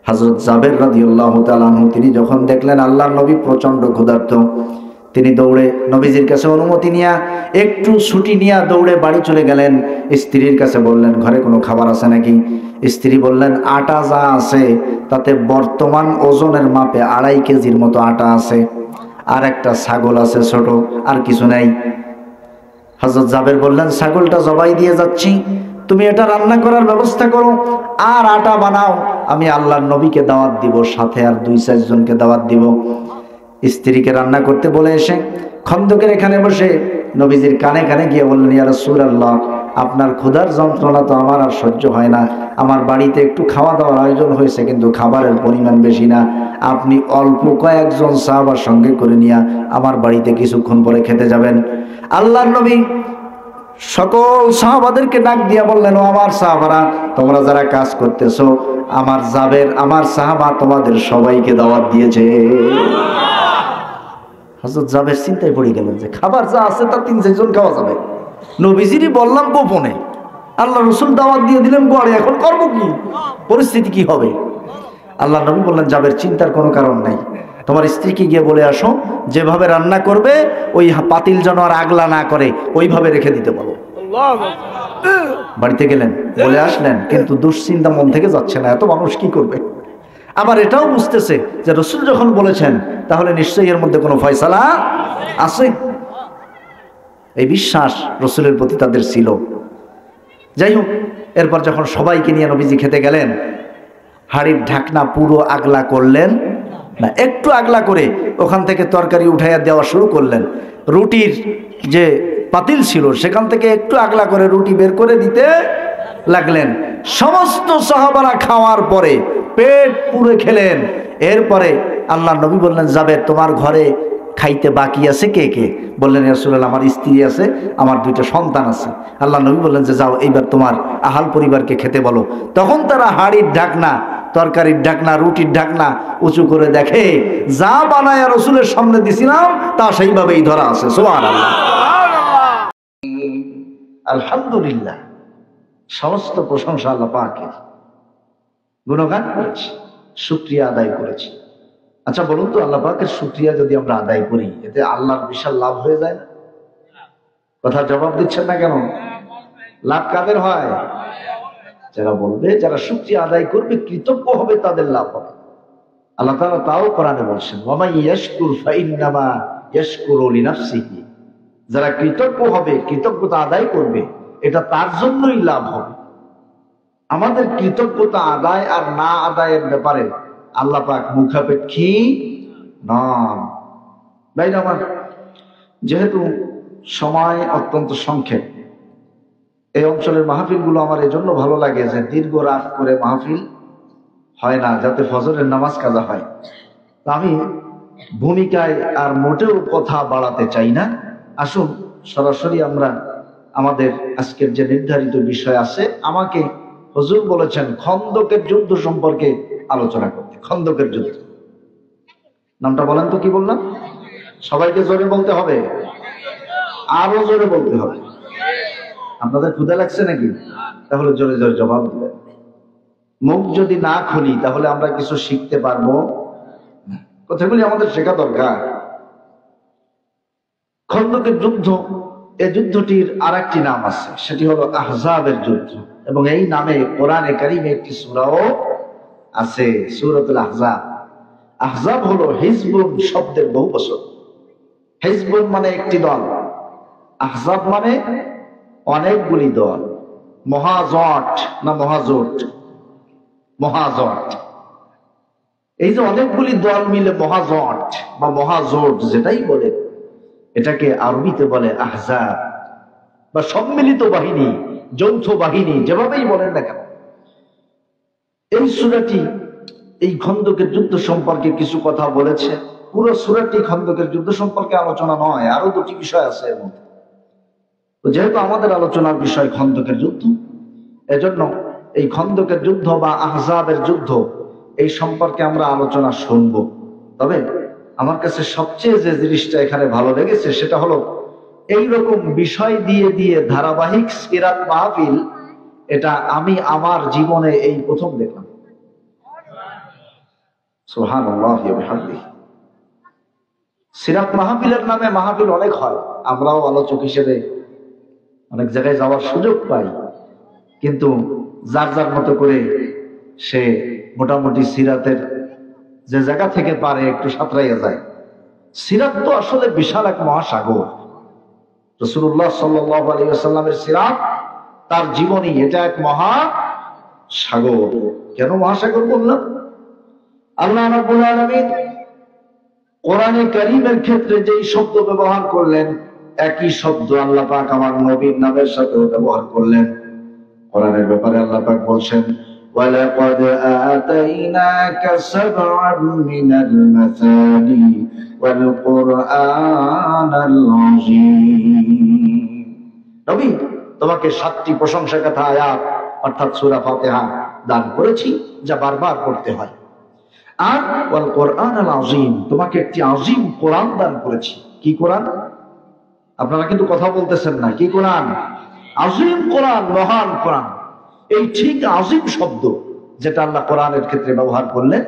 হযরত জাবের রাদিয়াল্লাহু তাআলা আনহু তিনি যখন দেখলেন আল্লাহর নবী প্রচন্ড ক্ষুধার্ত, তিনি দৌড়ে নবীজির কাছে অনুমতি নিয়ে একটু ছুটি নিয়ে দৌড়ে বাড়ি চলে গেলেন। স্ত্রীর কাছে বললেন, ঘরে কোনো খাবার আছে নাকি? স্ত্রী বললেন, আটা যা আছে তাতে বর্তমান ওজনের মাপে 2.5 কেজির মতো আটা আছে, আর একটা ছাগল আছে ছোট, আর কিছু নাই। হযরত জাবের বললেন, ছাগলটা জবাই দিয়ে যাচ্ছি, তুমি এটা রান্না করার ব্যবস্থা করো আর আটা বানাও, আমি আল্লাহর নবীকে দাওয়াত দিব, সাথে আর 2-4 জনকে দাওয়াত দিব। স্ত্রীকে রান্না করতে বলে এসে খন্দকের এখানে বসে নবীজির কানে কানে গিয়ে বললেন, ইয়া রাসূলুল্লাহ, আপনার ক্ষুধার যন্ত্রণা তো আমার আর সহ্য হয় না, আমার বাড়িতে একটু খাওয়া দাওয়ার আয়োজন হয়েছে কিন্তু খাবারের পরিমাণ বেশি না, আপনি অল্প কয়েকজন সাহাবার সঙ্গে করে নিয়ে আমার বাড়িতে কিছুক্ষণ পরে খেতে যাবেন। আল্লাহর নবী সকল সাহাবাদেরকে ডাক দিয়া বললেন, ও আমার সাহাবারা, তোমরা যারা কাজ করতেছো, আমার জাবের, আমার সাহাবা তোমাদের সবাইকে দাওয়াত দিয়েছে। হযরত জাবের চিন্তায় পড়ে গেলেন যে খাবার যা আছে তা 3-4 জন খাওয়া যাবে। নবীজিরই বললাম গোপনে, আল্লাহ রাসূল দাওয়াত দিয়ে দিলেন গড়ে, এখন করব কি, পরিস্থিতি কি হবে? আল্লাহ নবী বললেন, জাবের চিন্তার কোনো কারণ নাই, তোমার স্ত্রীকে গিয়ে বলে আসো যেভাবে রান্না করবে ওই পাতিল যেন আর আগলা না করে ওইভাবে রেখে দিতে বলো। বাড়িতে গেলেন, বলে আসলেন, কিন্তু দুশ্চিন্তা মন থেকে যাচ্ছে না, এত মানুষ কি করবে। আবার এটাও বুঝতেছে যে রাসূল যখন বলেছেন তাহলে নিশ্চয়ই এর মধ্যে কোনো ফয়সালা আছে। এই বিশ্বাস রাসূলের প্রতি তাদের ছিল। যাই হোক, এরপর যখন সবাইকে নিয়ে নবীজি খেতে গেলেন, হাড়ির ঢাকনা পুরো আগলা করলেন না, একটু আগলা করে ওখান থেকে তরকারি উঠাইয়া দেওয়া শুরু করলেন। রুটির যে পাতিল ছিল সেখান থেকে একটু আগলা করে রুটি বের করে দিতে লাগলেন। সমস্ত সাহাবারা খাওয়ার পরে পেট পুরে খেলেন। এরপরে আল্লাহ নবী বললেন, জাবের, তোমার ঘরে খাইতে বাকি আছে কে কে? বললেন, ইয়া রাসূলুল্লাহ, আমার স্ত্রী আছে, আমার 2টা সন্তান আছে। আল্লাহ নবী বললেন যে যাও, এইবার তোমার আহাল পরিবারকে খেতে বলো। তখন তারা হাড়ির ঢাকনা, তরকারির ঢাকনা, রুটির ঢাকনা উঁচু করে দেখে যা বানায় রাসূলের সামনে দিছিলাম তা সেইভাবেই ধরা আছে। সুবহানাল্লাহ, আলহামদুলিল্লাহ, সমস্ত প্রশংসা আল্লাহ পাকের, গুণগান করেছি, শুকরিয়া আদায় করেছি। আচ্ছা বলুন তো, আল্লাহ পাকের শুকরিয়া যদি আমরা আদায় করি এতে আল্লাহর বিশাল লাভ হয়ে যায় না? কথা জবাব দিচ্ছেন না কেন? লাভ কাদের হয়? যারা বলবে, যারা শুকরিয়া আদায় করবে, কৃতজ্ঞ হবে, তাদের লাভ হবে। আল্লাহ তাআলা তাও কোরআনে বলছেন, ওয়া মান ইয়াশকুর ফাইন্নামা ইয়াশকুরু লিনাফসিহি, যারা কৃতজ্ঞ হবে, কৃতজ্ঞতা আদায় করবে, এটা তার জন্যই লাভ হবে। আমাদের কৃতজ্ঞতা আদায় আর না আদায়ের ব্যাপারে আল্লাহ পাক মুখাপেক্ষী নন। ভাই আমার, যেহেতু সময় অত্যন্ত সংক্ষেপ, এই অঞ্চলের মাহফিলগুলো আমার এজন্য ভালো লাগে যে দীর্ঘ রাত করে মাহফিল হয় না, যাতে ফজরের নামাজ কাজা হয়। আমি ভূমিকায় আর মোটেও কথা বাড়াতে চাই না। আসুন সরাসরি আমরা আমাদের আজকের যে নির্ধারিত বিষয় আছে, আমাকে হুজুর বলেছেন খন্দকের যুদ্ধ সম্পর্কে আলোচনা করতে। খন্দকের যুদ্ধ নামটা বলেন তো, কি বললাম? সবাইকে জোরে বলতে হবে, আরো জোরে বলতে হবে। আপনাদের ক্ষুধা লাগছে নাকি? তাহলে জোরে জোরে জবাব দিবেন। মুখ যদি না খুলি তাহলে আমরা কিছু শিখতে পারবো না। কথাগুলি আমাদের শেখা দরকার। খন্দকের যুদ্ধ, এই যুদ্ধটির আরেকটি নাম আছে, সেটি হলো আহজাবের যুদ্ধ, এবং এই নামে কোরআনে কারিমে একটি সূরাও আছে, সূরাতুল আহজাব। আহজাব হলো হিজবুন শব্দের বহুবচন। হিজবুন মানে একটি দল, আহজাব মানে অনেকগুলি দল। মহাজোট না মহাজোট? মহাজোট। এই যে অনেকগুলি দল মিলে মহাজোট বা মহাজোট যেটাই বলে, এটাকে আরবিতে বলে আহজাব বা সম্মিলিত বাহিনী, যৌথ বাহিনী, যেভাবেই বলেন না কেন। এই সূরাটি এই খন্দকের যুদ্ধ সম্পর্কে কিছু কথা বলেছে। পুরো সূরাটি খন্দকের যুদ্ধ সম্পর্কে আলোচনা নয়, আরো 2টি বিষয় আছে এর মধ্যে। তো যেহেতু আমাদের আলোচনার বিষয় খন্দকের যুদ্ধ, এজন্য এই খন্দকের যুদ্ধ বা আহজাবের যুদ্ধ এই সম্পর্কে আমরা আলোচনা শুনবো। তবে আমার কাছে সবচেয়ে যে জিনিসটা এখানে ভালো লেগেছে সেটা হলো এইরকম বিষয় দিয়ে দিয়ে ধারাবাহিক সিরাত মাহফিল, এটা আমি আমার জীবনে এই প্রথম দেখলাম। সুবহানাল্লাহি ওয়া বিহামদিহি। সিরাত মাহফিলের নামে মাহফিল অনেক হয়, আমরাও আলোচক হিসেবে অনেক জায়গায় যাওয়ার সুযোগ পাই, কিন্তু যার যার মতো করে সে মোটামুটি সিরাতের যে জায়গা থেকে পারে একটু সাঁতরাইয়া যায়। সিরাত তো আসলে বিশাল এক মহাসাগর। রাসূলুল্লাহ সাল্লাল্লাহু আলাইহি ওয়াসাল্লামের সিরাত, তার জীবনী, এটা এক মহাসাগর। কেন মহাসাগর বললাম? আল্লাহ রাব্বুল আলামিন কোরআনে কারীমের ক্ষেত্রে যেই শব্দ ব্যবহার করলেন, একই শব্দ আল্লাহ পাক আমার নবীর নামের সাথে ব্যবহার করলেন। কোরআনের ব্যাপারে আল্লাহ পাক বলছেন, ওয়ালাকাদ আতাইনাকা সাবআন মিনাল মাসানি ওয়াল কুরআনাল আযীম। নবী, তোমাকে 7টি প্রশংসা কথা আয়াত অর্থাৎ সূরা ফাতিহা দান করেছি, যা বারবার পড়তে হয়। আর ওয়াল কুরআনাল আযীম, তোমাকে একটি আযীম কোরআন দান করেছি। কি কোরআন? আপনারা কিন্তু কথা বলতেছেন না। কি কোরআন? আযীম কোরআন, মহান কোরআন। এই ঠিক আযীম শব্দ যেটা আল্লাহ কোরআনের ক্ষেত্রে ব্যবহার করলেন,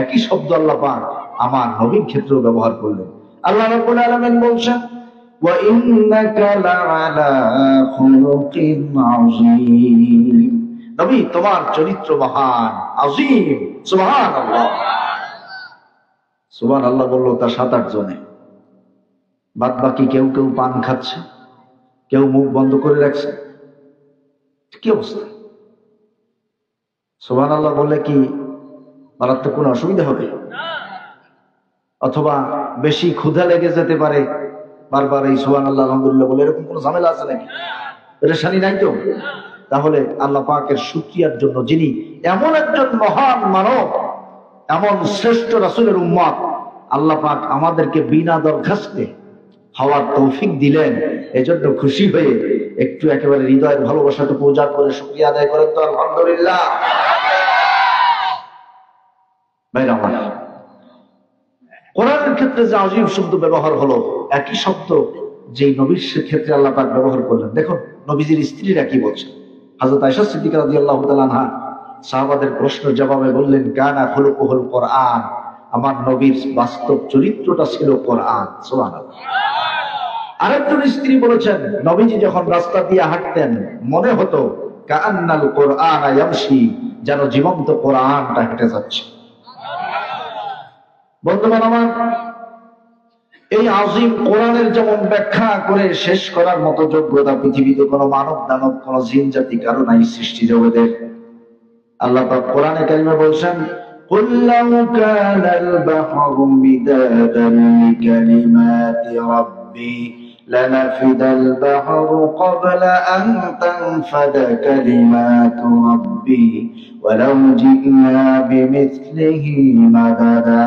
একই শব্দ আল্লাহ পাক আমার নবীর ক্ষেত্রেও ব্যবহার করলেন। আল্লাহ রাব্বুল আলামিন বলছেন, ওয়া ইন্নাকা লাআলা খুলুকিন আযীম। নবী, তোমার চরিত্র মহান, আযীম। সুবহানাল্লাহ। সুবহানাল্লাহ বললো তা 7-8 জনে, বাদ বাকি কেউ কেউ পান খাচ্ছে, কেউ মুখ বন্ধ করে রাখছে। কি অবস্থা? সুবহানাল্লাহ বললে কি মারাত্মক কোনো অসুবিধা হবে? অথবা বেশি ক্ষুধা লেগে যেতে পারে, বারবার এই সুবহানাল্লাহ আলহামদুলিল্লাহ বলে, এরকম কোনো ঝামেলা আছে নাকি? পেরেশানি নাই তো? তাহলে আল্লাহ পাকের শুকরিয়ার জন্য, যিনি এমন একজন মহান মানব, এমন শ্রেষ্ঠ রাসূলের উম্মত, আল্লাহ পাক আমাদেরকে বিনা দরখাস্তে হওয়ার তৌফিক দিলেন, এজন্য খুশি হয়ে একটু একেবারে হৃদয়ের ভালোবাসাটা পূজা করে শুকরিয়া আদায় করেন তো আলহামদুলিল্লাহ। ভাইরা আমার, কোরআনের ক্ষেত্রে যে আযীম শব্দ ব্যবহার হলো, একই শব্দ যেই নবীর ক্ষেত্রে আল্লাহ পাক ব্যবহার করলেন। দেখুন নবীজির স্ত্রীরা কি বলছেন। হযরত আয়েশা সিদ্দিকা রাদিয়াল্লাহু তাআলা আনহা সাহাবাদের প্রশ্নের জবাবে বললেন, কানা খুলুকুল কোরআন, আমার নবীর বাস্তব চরিত্রটা ছিল কোরআন। সুবহানাল্লাহ। আরেকজন স্ত্রী বলেছেন, নবীজি যখন রাস্তা দিয়ে হাঁটতেন মনে হতো কাআন্নাল কোরআন ইয়ামশি, যেন জীবন্ত কোরআনটা হেঁটে যাচ্ছে। বন্ধুগণ আমার, এই আযীম কোরআনের যেমন ব্যাখ্যা করে শেষ করার মতো যোগ্যতা পৃথিবীতে কোনো মানব দানব, কোন জিন জাতি কারো নাই সৃষ্টি জগতের। আল্লাহ পাক কোরআনে কারিমে বলছেন, قُلْ لَوْ كَانَ الْبَحْرُ مِدَادًا لِكَلِمَاتِ رَبِّي لَنَفِدَ الْبَحْرُ قَبْلَ أَن تَنفَدَ كَلِمَاتُ رَبِّي وَلَوْ جِئْنَا بِمِثْلِهِ مَدَدًا।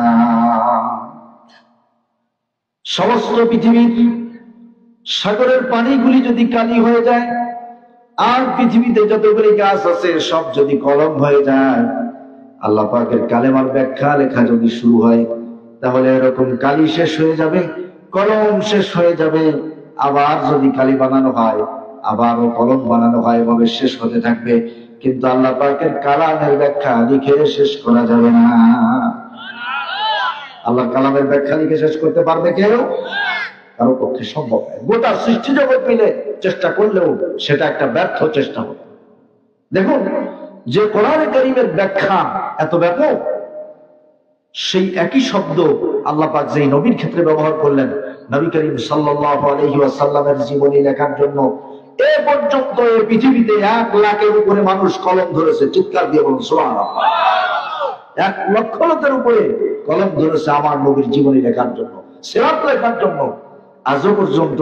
সমস্ত পৃথিবীর সাগরের পানিগুলি যদি কালি হয়ে যায়, আর পৃথিবীতে যতগুলি গাছ আছে সব যদি কলম হয়ে যায়, আল্লাহ পাকের কালেমার ব্যাখ্যা লেখা যদি শুরু হয়, তাহলে এরকম কালি শেষ হয়ে যাবে, কলম শেষ হয়ে যাবে। আবার যদি কালি বানানো হয়, আবারও কলম বানানো হয়, এভাবে শেষ হতে থাকবে। কিন্তু আল্লাহ পাকের কালামের ব্যাখ্যা লিখে শেষ করা যাবে না। আল্লাহর কালামের ব্যাখ্যা লিখে শেষ করতে পারবে কেউ? কারো পক্ষে সম্ভব নয়। গোটা সৃষ্টি জগৎ মিলে চেষ্টা করলেও সেটা একটা ব্যর্থ চেষ্টা হবে। দেখুন, যে কোরআনে কারীমের ব্যাখ্যা এত ব্যাপক, সেই একই শব্দ আল্লাহ পাক যেই নবীর ক্ষেত্রে ব্যবহার করলেন, নবী করিম সাল্লাল্লাহু আলাইহি ওয়াসাল্লামের জীবনী লেখার জন্য এ পর্যন্ত এই পৃথিবীতে 1 লাখের উপরে মানুষ কলম ধরেছে। চিৎকার দিয়ে বলুন সুবহানাল্লাহ। 1 লক্ষ লোকের উপরে কলম ধরেছে আমার নবীর জীবনী লেখার জন্য, সিরাত লেখার জন্য। আজও পর্যন্ত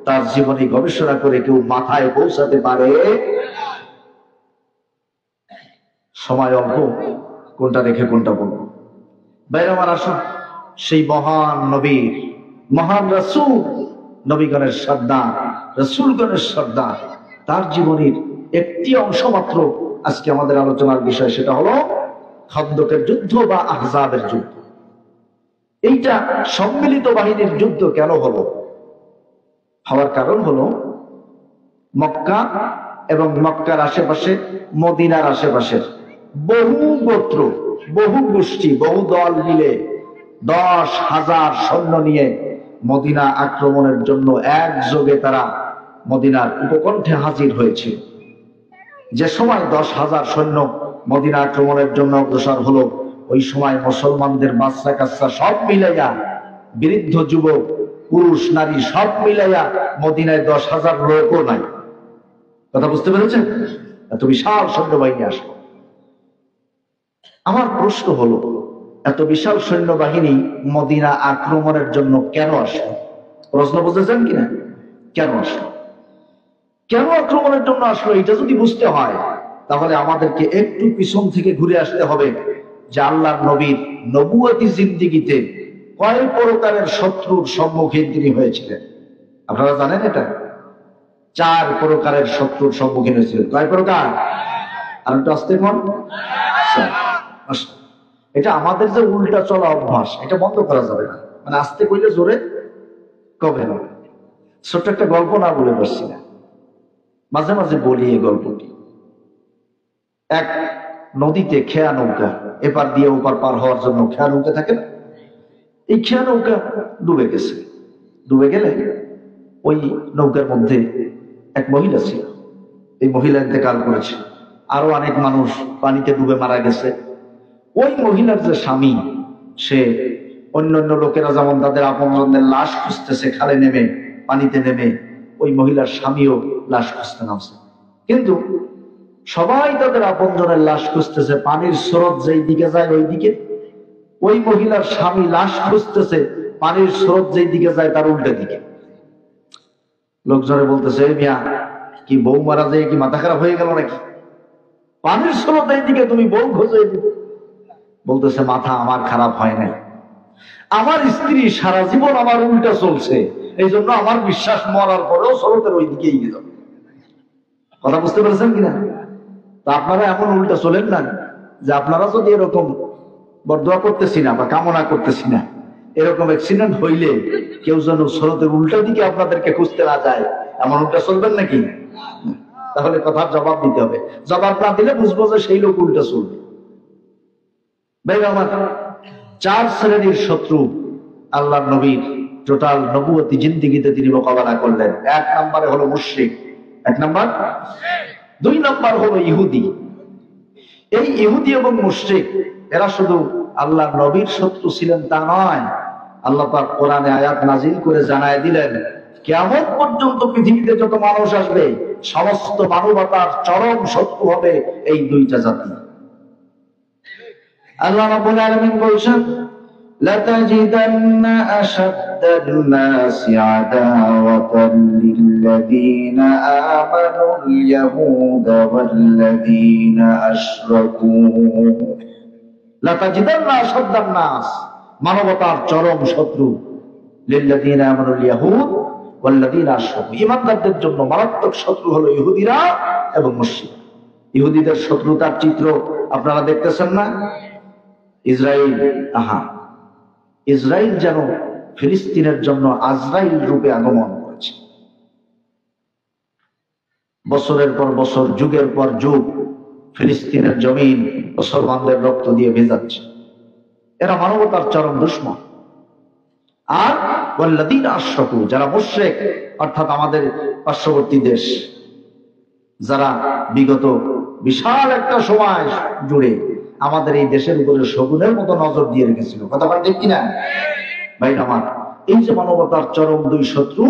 তার জীবনী গবেষণা করে কেউ মাথায় পৌঁছাতে পারে? সময় অল্প, কোনটা রেখে কোনটা বলবো। বাইরে আমার আসুন, সেই মহান নবীর, মহান রাসূল, নবীগণের সর্দার, রাসূলগণের সর্দার, তার জীবনীর একটি অংশ মাত্র আজকে আমাদের আলোচনার বিষয়। সেটা হলো খন্দকের যুদ্ধ বা আহজাবের যুদ্ধ। এইটা সম্মিলিত বাহিনীর যুদ্ধ কেন হলো? হওয়ার কারণ হলো মক্কা এবং মক্কার আশেপাশে, মদিনার আশেপাশের বহু গোত্র বহু গোষ্ঠী বহু দল মিলে 10,000 সৈন্য নিয়ে মদিনা আক্রমণের জন্য একযোগে তারা মদিনার উপকণ্ঠে হাজির হয়েছে। যে সময় 10,000 সৈন্য মদিনা আক্রমণের জন্য অগ্রসর হলো, ওই সময় মুসলমানদের বাচ্চা কাচ্চা সব মিলাইয়া, বৃদ্ধ যুবক পুরুষ নারী সব মিলাইয়া মদিনায় 10,000 লোকও নাই। কথা বুঝতে পেরেছেন? এত বিশাল সৈন্যবাহিনী আসলো। আমার প্রশ্ন হলো, এত বিশাল সৈন্যবাহিনী মদিনা আক্রমণের জন্য কেন আসলো? প্রশ্ন বুঝেছেন কিনা? কেন আসলো, কেন আক্রমণের জন্য আসলো? এটা যদি বুঝতে হয় তাহলে আমাদেরকে একটু পিছন থেকে ঘুরে আসতে হবে যে আল্লাহর নবীর নবুয়তি জিন্দেগিতে কয় প্রকারের শত্রুর সম্মুখীন তিনি হয়েছিলেন। আপনারা জানেন এটা? 4 প্রকারের শত্রুর সম্মুখীন হয়েছিলেন। কয় প্রকার? আর একটু আসতে কোন? এটা আমাদের যে উল্টা চলা অভ্যাস, এটা বন্ধ করা যাবে না। মানে আস্তে কইলে জোরে কবে না। ছোট্ট একটা গল্প না বলে বসছি না, মাঝে মাঝে বলি এই গল্পটি। এক নদীতে খেয়া নৌকা, এপার দিয়ে ওপার পার হওয়ার জন্য খেয়া নৌকা থাকে না, এই খেয়া নৌকা ডুবে গেছে। ডুবে গেলে ওই নৌকার মধ্যে এক মহিলা ছিল, এই মহিলা ইন্তেকাল করেছে। আরো অনেক মানুষ পানিতে ডুবে মারা গেছে। ওই মহিলার যে স্বামী, সে অন্যান্য লোকেরা যেমন তাদের আপনজনদের লাশ খুঁজতেছে খালে নেমে, পানিতে নেমে, ওই মহিলার স্বামীও লাশ খুঁজতে নামছে। কিন্তু সবাই তাদের আপনজনের লাশ খুঁজতেছে, পানির স্রোত যেই দিকে যায় ওই দিকে। ওই মহিলার স্বামী লাশ খুঁজতেছে, পানির স্রোত যেই দিকে যায় তার উল্টো দিকে। লোকজনে বলতেছে, মিয়া কি বউ মারা যায় কি মাথা খারাপ হয়ে গেল নাকি? পানির স্রোত এই দিকে, তুমি বউ খোঁজো। বলতেছে, মাথা আমার খারাপ হয় নাই, আমার স্ত্রী সারা জীবন আমার উল্টা চলছে, এই জন্য আমার বিশ্বাস মরার পরেও স্রোতের ওই দিকে এগিয়ে যাবে। কথা বুঝতে পেরেছেন কিনা? তা আপনারা এমন উল্টা চলেন না যে আপনারা যদি এরকম বরদোয়া করতেছি না বা কামনা করতেছি না, এরকম অ্যাক্সিডেন্ট হইলে কেউ যেন স্রোতের উল্টা দিকে আপনাদেরকে খুঁজতে না যায়, এমন উল্টা চলবেন নাকি? তাহলে কথার জবাব দিতে হবে। জবাব না দিলে বুঝবো যে সেই লোক উল্টা চলবে। ভাই আমার, 4 শ্রেণীর শত্রু আল্লাহর নবীর টোটাল নবুয়তি জিন্দেগিতে তিনি মোকাবেলা করলেন। 1 নম্বরে হলো মুশরিক, 1 নম্বর। 2 নম্বর হলো ইহুদি। এই ইহুদি এবং মুশরিক এরা শুধু আল্লাহর নবীর শত্রু ছিলেন তা নয়, আল্লাহ পাক কোরআনে আয়াত নাজিল করে জানায় দিলেন, কিয়ামত পর্যন্ত পৃথিবীতে যত মানুষ আসবে সমস্ত মানবতার চরম শত্রু হবে এই 2টা জাতি। আল্লাহ রাব্বুল আলামিন বলেছেন, لَتَجِدَنَّ أَشَدَّ النَّاسِ عَدَاوَةً لِلَّذِينَ آمَنُوا الْيَهُودَ وَالَّذِينَ أَشْرَكُوا لَتَجِدَنَّ أَشَدَّ النَّاسِ মানবতার চরম শত্রু লিল্লাযীনা আমানুল ইয়াহুদ ওয়াল্লাযীনা আশরাকু, ঈমানদারদের জন্য মারাত্মক শত্রু হলো ইহুদিরা এবং মুশরিক। ইহুদিদের শত্রুতার চিত্র আপনারা দেখতেছেন না? ইসরায়েল, ইসরায়েল যেন ফিলিস্তিনের জন্য আজরাইল রূপে আগমন করেছে। বছরের পর বছর, যুগের পর যুগ ফিলিস্তিনের জমিন মুসলমানদের রক্ত দিয়ে ভেজাচ্ছে। এরা মানবতার চরম দুশমন। আর ওয়াল্লাযীনা আশরাকু, যারা মুশরিক, অর্থাৎ আমাদের পার্শ্ববর্তী দেশ, যারা বিগত বিশাল একটা সময় জুড়ে আমাদের এই দেশের উপরে শগুনের মতো নজর দিয়ে রেখেছিল। কথা বলেন ঠিক কিনা? ভাই আমার, এই যে মানবতার চরম 2 শত্রু,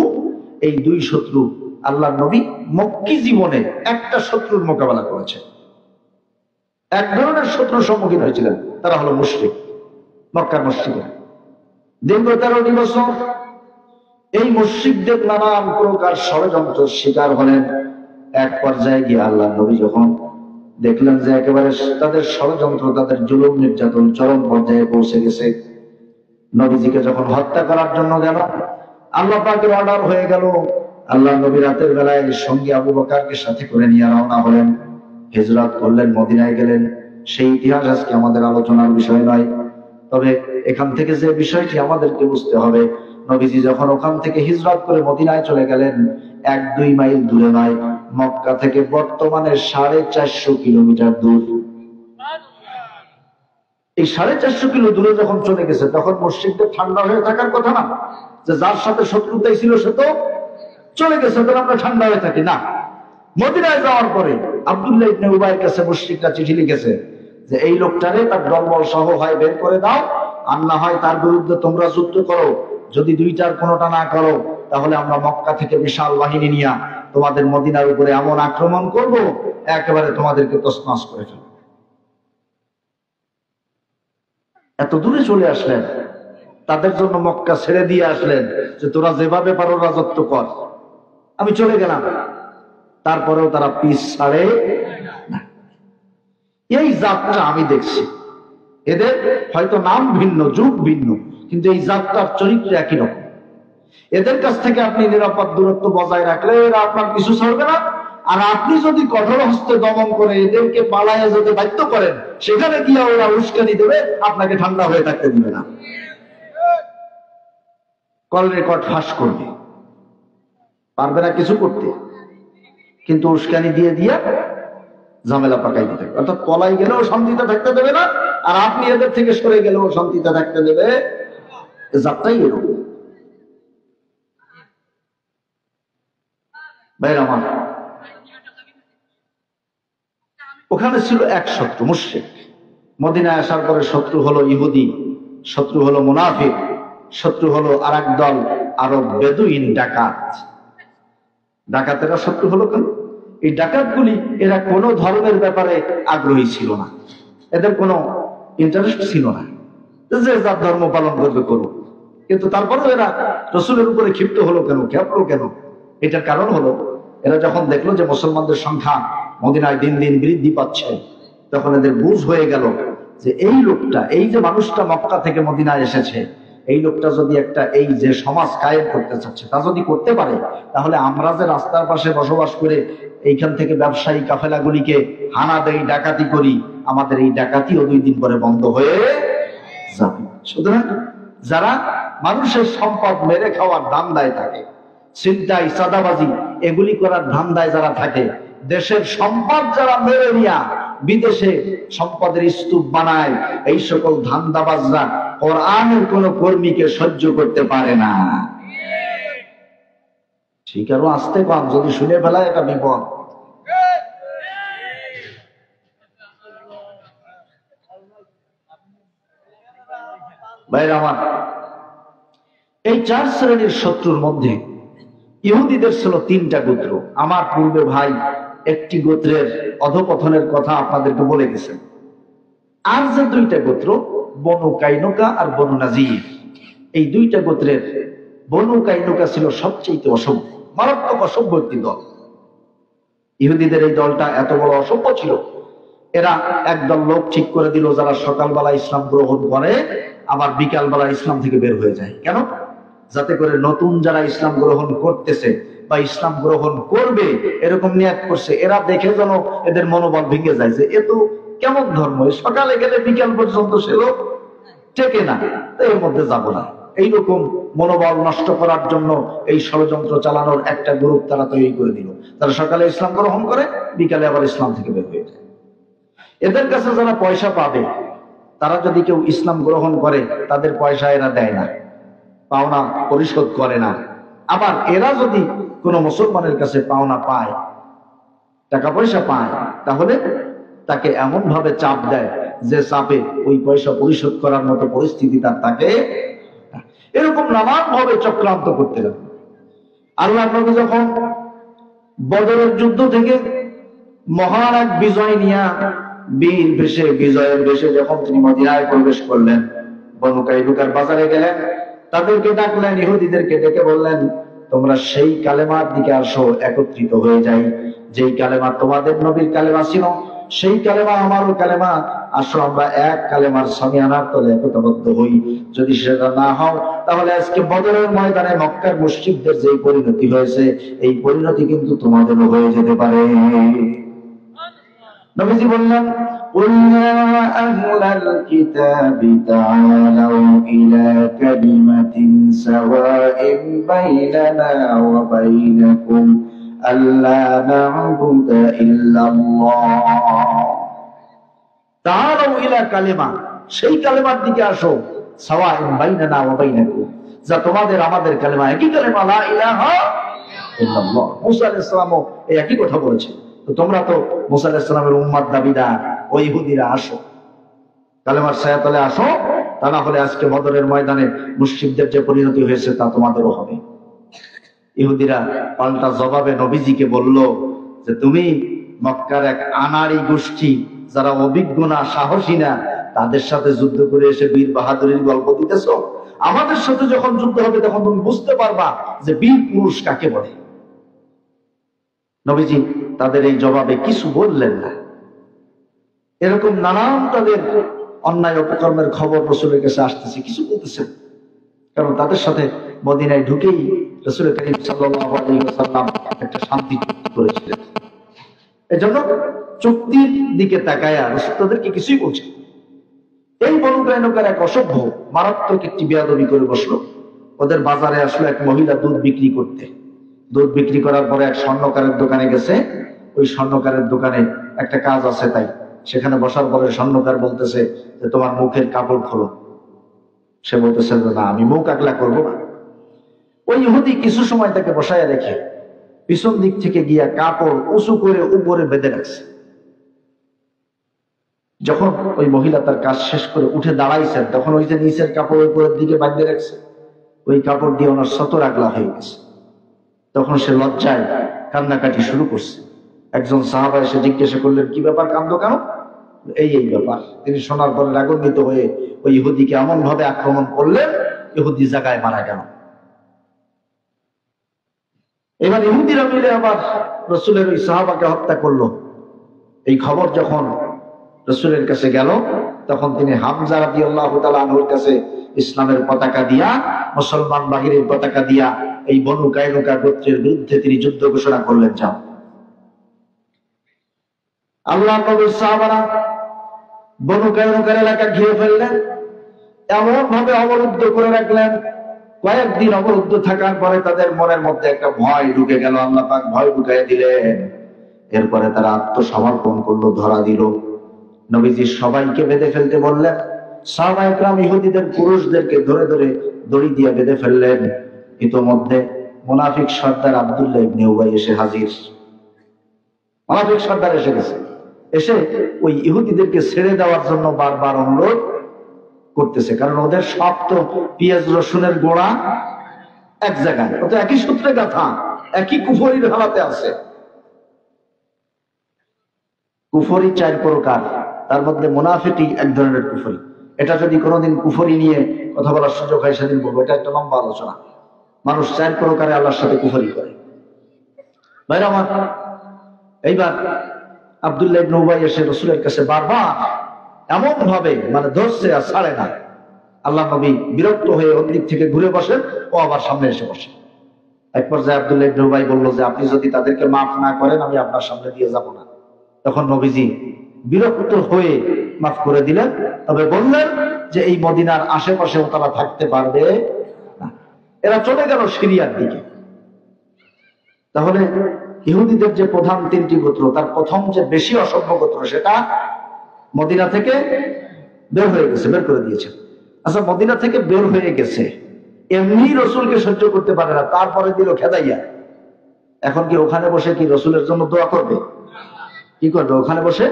এই 2 শত্রু আল্লাহর নবী মক্কি জীবনে একটা শত্রুর মোকাবেলা করেছে। এক ধরনের শত্রুর সম্মুখীন হয়েছিলেন, তারা হলো মুশরিক, মক্কার মুশরিকরা। দীর্ঘ 13 বছর এই মুশরিকদের নানান প্রকার ষড়যন্ত্রের শিকার হলেন। এক পর্যায়ে গিয়ে আল্লাহর নবী যখন দেখলেন যে একেবারে তাদের ষড়যন্ত্র, তাদের জুলুম নির্যাতন চরম পর্যায়ে পৌঁছে গেছে, নবীজিকে যখন হত্যা করার জন্য গেল, আল্লাহ পাকের অর্ডার হয়ে গেল। আল্লাহ নবী রাতের বেলায় সঙ্গে আবু বকরকে সাথে করে নিয়ে রওনা হলেন, হিজরত করলেন, মদিনায় গেলেন। সেই ইতিহাস আজকে আমাদের আলোচনার বিষয় নয়, তবে এখান থেকে যে বিষয়টি আমাদেরকে বুঝতে হবে, নবীজি যখন ওখান থেকে হিজরত করে মদিনায় চলে গেলেন, 1-2 মাইল দূরে নয়, মক্কা থেকে বর্তমানে 450 কিলোমিটার দূর। এই 450 কিলো দূরে যখন চলে গেছে তখন মুশরিকদের ঠান্ডা হয়ে থাকার কথা না, যে যার সাথে শত্রুতাই ছিল সে তো চলে গেছে, তাহলে আমরা ঠান্ডা হয়ে থাকি না। মদিনায় যাওয়ার পরে আব্দুল্লাহ ইবনে উবাইয়ের কাছে মুশরিকরা চিঠি লিখেছে যে এই লোকটারে তার দলবল সহ হয় বের করে দাও, আর না হয় তার বিরুদ্ধে তোমরা যুদ্ধ করো। যদি দুইটার কোনোটা না করো তাহলে আমরা মক্কা থেকে বিশাল বাহিনী নিয়ে তোমাদের মদিনার উপরে এমন আক্রমণ করব, একেবারে তোমাদেরকে তছনছ করে ফেলব। এত দূরে চলে আসলেন, তাদের জন্য মক্কা ছেড়ে দিয়ে আসলেন যে তোরা যেভাবে পারো রাজত্ব কর, আমি চলে গেলাম। তারপরেও তারা পিছ ছাড়ে না। এই জাতটা আমি দেখছি, এদের হয়তো নাম ভিন্ন, যুগ ভিন্ন, কিন্তু এই জাতটার চরিত্র একই রকম। এদের কাছ থেকে আপনি নিরাপদ দূরত্ব বজায় রাখলে এরা আপনার পিছু ছাড়বে না, আর আপনি যদি কঠোর হস্তে দমন করে এদেরকে পালাইয়া যেতে বাধ্য করেন, সেখানে গিয়ে ওরা উস্কানি দেবে, আপনাকে ঠান্ডা হয়ে থাকতে দিবে না, কল রেকর্ড ফাঁস করবে, পারবে না কিছু করতে, কিন্তু উস্কানি দিয়ে দিয়ে ঝামেলা পাকাই দিতে থাকবে। অর্থাৎ পলাই গেলেও শান্তিতে থাকতে দেবে না, আর আপনি এদের থেকে সরে গেলেও শান্তিতে থাকতে দেবে। জাতটাই এরকম। ভাইরা আমার, ওখানে ছিল এক শত্রু মুশরিক। মদিনায় আসার পরে শত্রু হলো ইহুদি, শত্রু হলো মুনাফিক, শত্রু হলো আর এক দল আরব বেদুইন ডাকাত। ডাকাতেরা শত্রু হলো কেন? এই ডাকাতগুলি এরা কোনো ধর্মের ব্যাপারে আগ্রহী ছিল না, এদের কোনো ইন্টারেস্ট ছিল না, যে যার ধর্ম পালন করবে করুক। কিন্তু তারপরেও এরা রসুলের উপরে ক্ষিপ্ত হলো কেন, খেপলো কেন? এটার কারণ হলো এরা যখন দেখলো যে মুসলমানদের সংখ্যা মদিনায় দিন দিন বৃদ্ধি পাচ্ছে, তখন এদের বুঝ হয়ে গেল যে এই লোকটা, এই যে মানুষটা মক্কা থেকে মদিনায় এসেছে, এই লোকটা যদি একটা এই যে সমাজ কায়েম করতে চাচ্ছে তা যদি করতে পারে, তাহলে আমরা যে রাস্তার পাশে বসবাস করে এইখান থেকে ব্যবসায়ী কাফেলাগুলিকে হানা দেই, ডাকাতি করি, আমাদের এই ডাকাতিও 2 দিন পরে বন্ধ হয়ে যাবে। সুতরাং যারা মানুষের সম্পদ মেরে খাওয়ার ধান্দায় থাকে, ছিনতাই, চাঁদাবাজি এগুলি করার ধান্দায় যারা থাকে, দেশের সম্পদ যারা মেরে নিয়া বিদেশে সম্পদের স্তূপ বানায়, এই সকল ধান্দাবাজরা কোরআনের কোন কর্মীকে সহ্য করতে পারে না। ঠিক আরো আসতে পান, যদি শুনে ফেলায় এটা বিপদ। ভাইরা আমার, এই 4 শ্রেণীর শত্রুর মধ্যে ইহুদিদের ছিল 3টা গোত্র। আমার পূর্বে ভাই একটি গোত্রের অধপতনের কথা আপনাদেরকে বলে গেছেন। আর যে 2টা গোত্র, বনু কাইনুকা আর বনু নাজির, এই 2টা গোত্রের বনু কাইনুকা ছিল সবচেয়ে অসভ্য, মারাত্মক অসভ্য একটি দল। ইহুদিদের এই দলটা এত বড় অসভ্য ছিল, এরা একদল লোক ঠিক করে দিল যারা সকালবেলা ইসলাম গ্রহণ করে আবার বিকালবেলা ইসলাম থেকে বের হয়ে যায়। কেন? যাতে করে নতুন যারা ইসলাম গ্রহণ করতেছে বা ইসলাম গ্রহণ করবে এরকম নিয়াত করছে, এরা দেখে যেন এদের মনোবল ভেঙে যায় যে এ তো কেমন ধর্ম, সকালে গেলে বিকাল পর্যন্ত সে লোক টেকে না, এর মধ্যে যাব না। এইরকম মনোবল নষ্ট করার জন্য এই ষড়যন্ত্র চালানোর একটা গ্রুপ তারা তৈরি করে দিল, তারা সকালে ইসলাম গ্রহণ করে বিকালে আবার ইসলাম থেকে বের হয়ে যায়। এদের কাছে যারা পয়সা পাবে, তারা যদি কেউ ইসলাম গ্রহণ করে তাদের পয়সা এরা দেয় না, পাওনা পরিশোধ করে না। আবার এরা যদি কোনো মুসলমানের কাছে পাওনা পায়, টাকা পয়সা পায়, তাহলে তাকে এমন ভাবে চাপ দেয় যে চাপে ওই পয়সা পরিশোধ করার মতো পরিস্থিতি তার থাকে। এরকম নানান ভাবে চক্রান্ত করতে হবে। আল্লাহ নবী যখন বদরের যুদ্ধ থেকে মহান এক বিজয় নিয়ে বীর বেশে, বিজয়ের বেশে যখন তিনি মদিনায় প্রবেশ করলেন, বনু কাইনুকার বাজারে গেলেন, তাদেরকে ডাকলেন, ইহুদিদেরকে ডেকে বললেন, তোমরা সেই কালেমার দিকে আসো, একত্রিত হয়ে যাই। যেই কালেমা তোমাদের নবীর কালেমা ছিল, সেই কালেমা আমারও কালেমা, আসো আমরা এক কালেমার সামিয়ানার তলে একতাবদ্ধ হই। যদি সেটা না হও, তাহলে আজকে বদরের ময়দানে মক্কার মুশরিকদের যে পরিণতি হয়েছে, এই পরিণতি কিন্তু তোমাদেরও হয়ে যেতে পারে। নবীজি বললেন, قُلْ يَا أَهْلَ الْكِتَابِ تَعَالَوْا إِلَى كَلِمَةٍ سَوَاءٍ بَيْنَنَا وَبَيْنَكُمْ أَلَّا نَعْبُدَ إِلَّا اللَّهَ تعالوا إلى كلمة সেই কালেমার দিকে আসো, সাওয়াইন বাইনানা ওয়া বাইনাকুম, যা তোমাদের আমাদের কালেমা একই কালেমা, লা ইলাহা ইল্লাল্লাহ। মুসা আলাইহিস সালামও এই একই কথা বলেছে। তো তোমরা তো মুসা আলাইহিস সালামের উম্মত দাবিদার, ওই ইহুদিরা আসো, কালেমার ছায়াতলে আসো, তা না হলে আজকে বদরের ময়দানে মুশরিকদের যে পরিণতি হয়েছে তা তোমাদেরও হবে। ইহুদিরা পাল্টা জবাবে নবীজিকে বলল যে তুমি মক্কার এক আনাড়ি গোষ্ঠী, যারা অভিজ্ঞ না, সাহসী না, তাদের সাথে যুদ্ধ করে এসে বীর বাহাদুরের গল্প দিতেছ। আমাদের সাথে যখন যুদ্ধ হবে তখন তুমি বুঝতে পারবা যে বীর পুরুষ কাকে বলে। নবীজি তাদের এই জবাবে কিছু বললেন না। এরকম নানান তাদের অন্যায় অপকর্মের খবর রাসূলের কাছে আসতেছে, কিছু বলতেছেন, কারণ তাদের সাথে মদিনায় ঢুকেই রাসূল করিম সাল্লাল্লাহু আলাইহি ওয়াসাল্লাম একটা শান্তি চুক্তি করেছিলেন। এজন্য চুক্তির দিকে তাকায়া রাসূল তাদেরকে কিছুই বলছে। এই বনু কায়নুকার এক অসভ্য মারাত্মক একটি বেয়াদবি করে বসলো। ওদের বাজারে আসলো এক মহিলা দুধ বিক্রি করতে। দুধ বিক্রি করার পরে এক স্বর্ণকারের দোকানে গেছে। ওই স্বর্ণকারের দোকানে একটা কাজ আছে, তাই সেখানে বসার পরে স্বর্ণকার বলতেছে যে তোমার মুখের কাপড় খোলো। সে বলতেছে না, আমি মুখ আগলা করবো না। ওই ইহুদি কিছু সময় তাকে বসায় রেখে পিছন দিক থেকে গিয়া কাপড় উঁচু করে উপরে বেঁধে রাখছে। যখন ওই মহিলা তার কাজ শেষ করে উঠে দাঁড়াইছেন, তখন ওই যে নিচের কাপড় উপরের দিকে বাঁধে রাখছে, ওই কাপড় দিয়ে ওনার সতর আগলা হয়ে গেছে। তখন সে লজ্জায় কান্নাকাটি শুরু করছে। একজন সাহাবা এসে জিজ্ঞাসা করলেন, কি ব্যাপার, কান্দো কেন? এই ব্যাপার। তিনি শোনার পরে রাগান্বিত হয়ে ওই ইহুদিকে এমন ভাবে আক্রমণ করলেন, ইহুদি জায়গায় মারা গেল। এবার ইহুদিরা মিলে আবার রাসূলের ওই সাহাবাকে হত্যা করলো। এই খবর যখন রাসূলের কাছে গেল, তখন তিনি হামজা রাদিয়াল্লাহু তাআলা আনহুর কাছে ইসলামের পতাকা দিয়া, মুসলমান বাহিনীর পতাকা দিয়া এই বনু কায়নুকা গোত্রের বিরুদ্ধে তিনি যুদ্ধ ঘোষণা করলেন। যাও। আল্লাহ নবীর সাহাবারা বনু কায়নুকার এলাকা ঘিরে ফেললেন, এমন ভাবে অবরুদ্ধ করে রাখলেন। কয়েকদিন অবরুদ্ধ থাকার পরে তাদের মনের মধ্যে একটা ভয় ঢুকে গেল। আল্লাহ পাক ভয় ঢুকাই দিলেন। এরপরে তারা আত্মসমর্পণ করলো, ধরা দিল। নবীজি সবাইকে বেঁধে ফেলতে বললেন। সাহাবায়ে কেরাম ইহুদিদের পুরুষদেরকে ধরে ধরে দড়ি দিয়ে বেঁধে ফেললেন। ইতোমধ্যে মুনাফিক সর্দার আব্দুল্লাহ ইবনে উবাই এসে হাজির। মুনাফিক সর্দার এসে গেছে। এসে ওই ইহুদিদেরকে ছেড়ে দেওয়ার জন্য বারবার অনুরোধ করতেছে, কারণ ওদের সব তো পেঁয়াজ রসুনের গোড়া এক জায়গায়, ও তো একই সূত্রে গাথা, একই কুফরির হালাতে আছে। কুফরি চার প্রকার, তার মধ্যে মুনাফিকই এক ধরনের কুফরি। এটা যদি কোনোদিন কুফরি নিয়ে কথা বলার সুযোগ হয় সেদিন বলবো, এটা একটা লম্বা আলোচনা। মানুষ চার প্রকারে আল্লাহর সাথে কুফরি করে। ভাইরা আমার, এইবার আব্দুল্লাহ ইবনে উবাই এসে রাসূলের কাছে বারবার এমন ভাবে ধরছে আর ছাড়ে না। আল্লাহ নবী বিরক্ত হয়ে ওর দিক থেকে ঘুরে বসেন, ও আবার সামনে এসে বসে। এক পর্যায়ে আব্দুল্লাহ ইবনে উবাই বলল যে আপনি যদি তাদেরকে মাফ না করেন আমি আপনার সামনে দিয়ে যাব না। তখন নবীজি বিরক্ত হয়ে মাফ করে দিলেন, তবে বললেন যে এই মদিনার আশেপাশেও তারা থাকতে পারবে না। এরা চলে গেল সিরিয়ার দিকে। তাহলে ইহুদিদের যে প্রধান তিনটি গোত্র, তার প্রথম যে বেশি অসভ্য গোত্র, সেটা মদিনা থেকে বের হয়ে গেছে, বের করে দিয়েছে। আচ্ছা, মদিনা থেকে বের হয়ে গেছে, এমনি রসুলকে সহ্য করতে পারে না, তারপরে দিল খেদাইয়া। এখন কি ওখানে বসে কি রসুলের জন্য দোয়া করবে? কি করবে ওখানে বসে?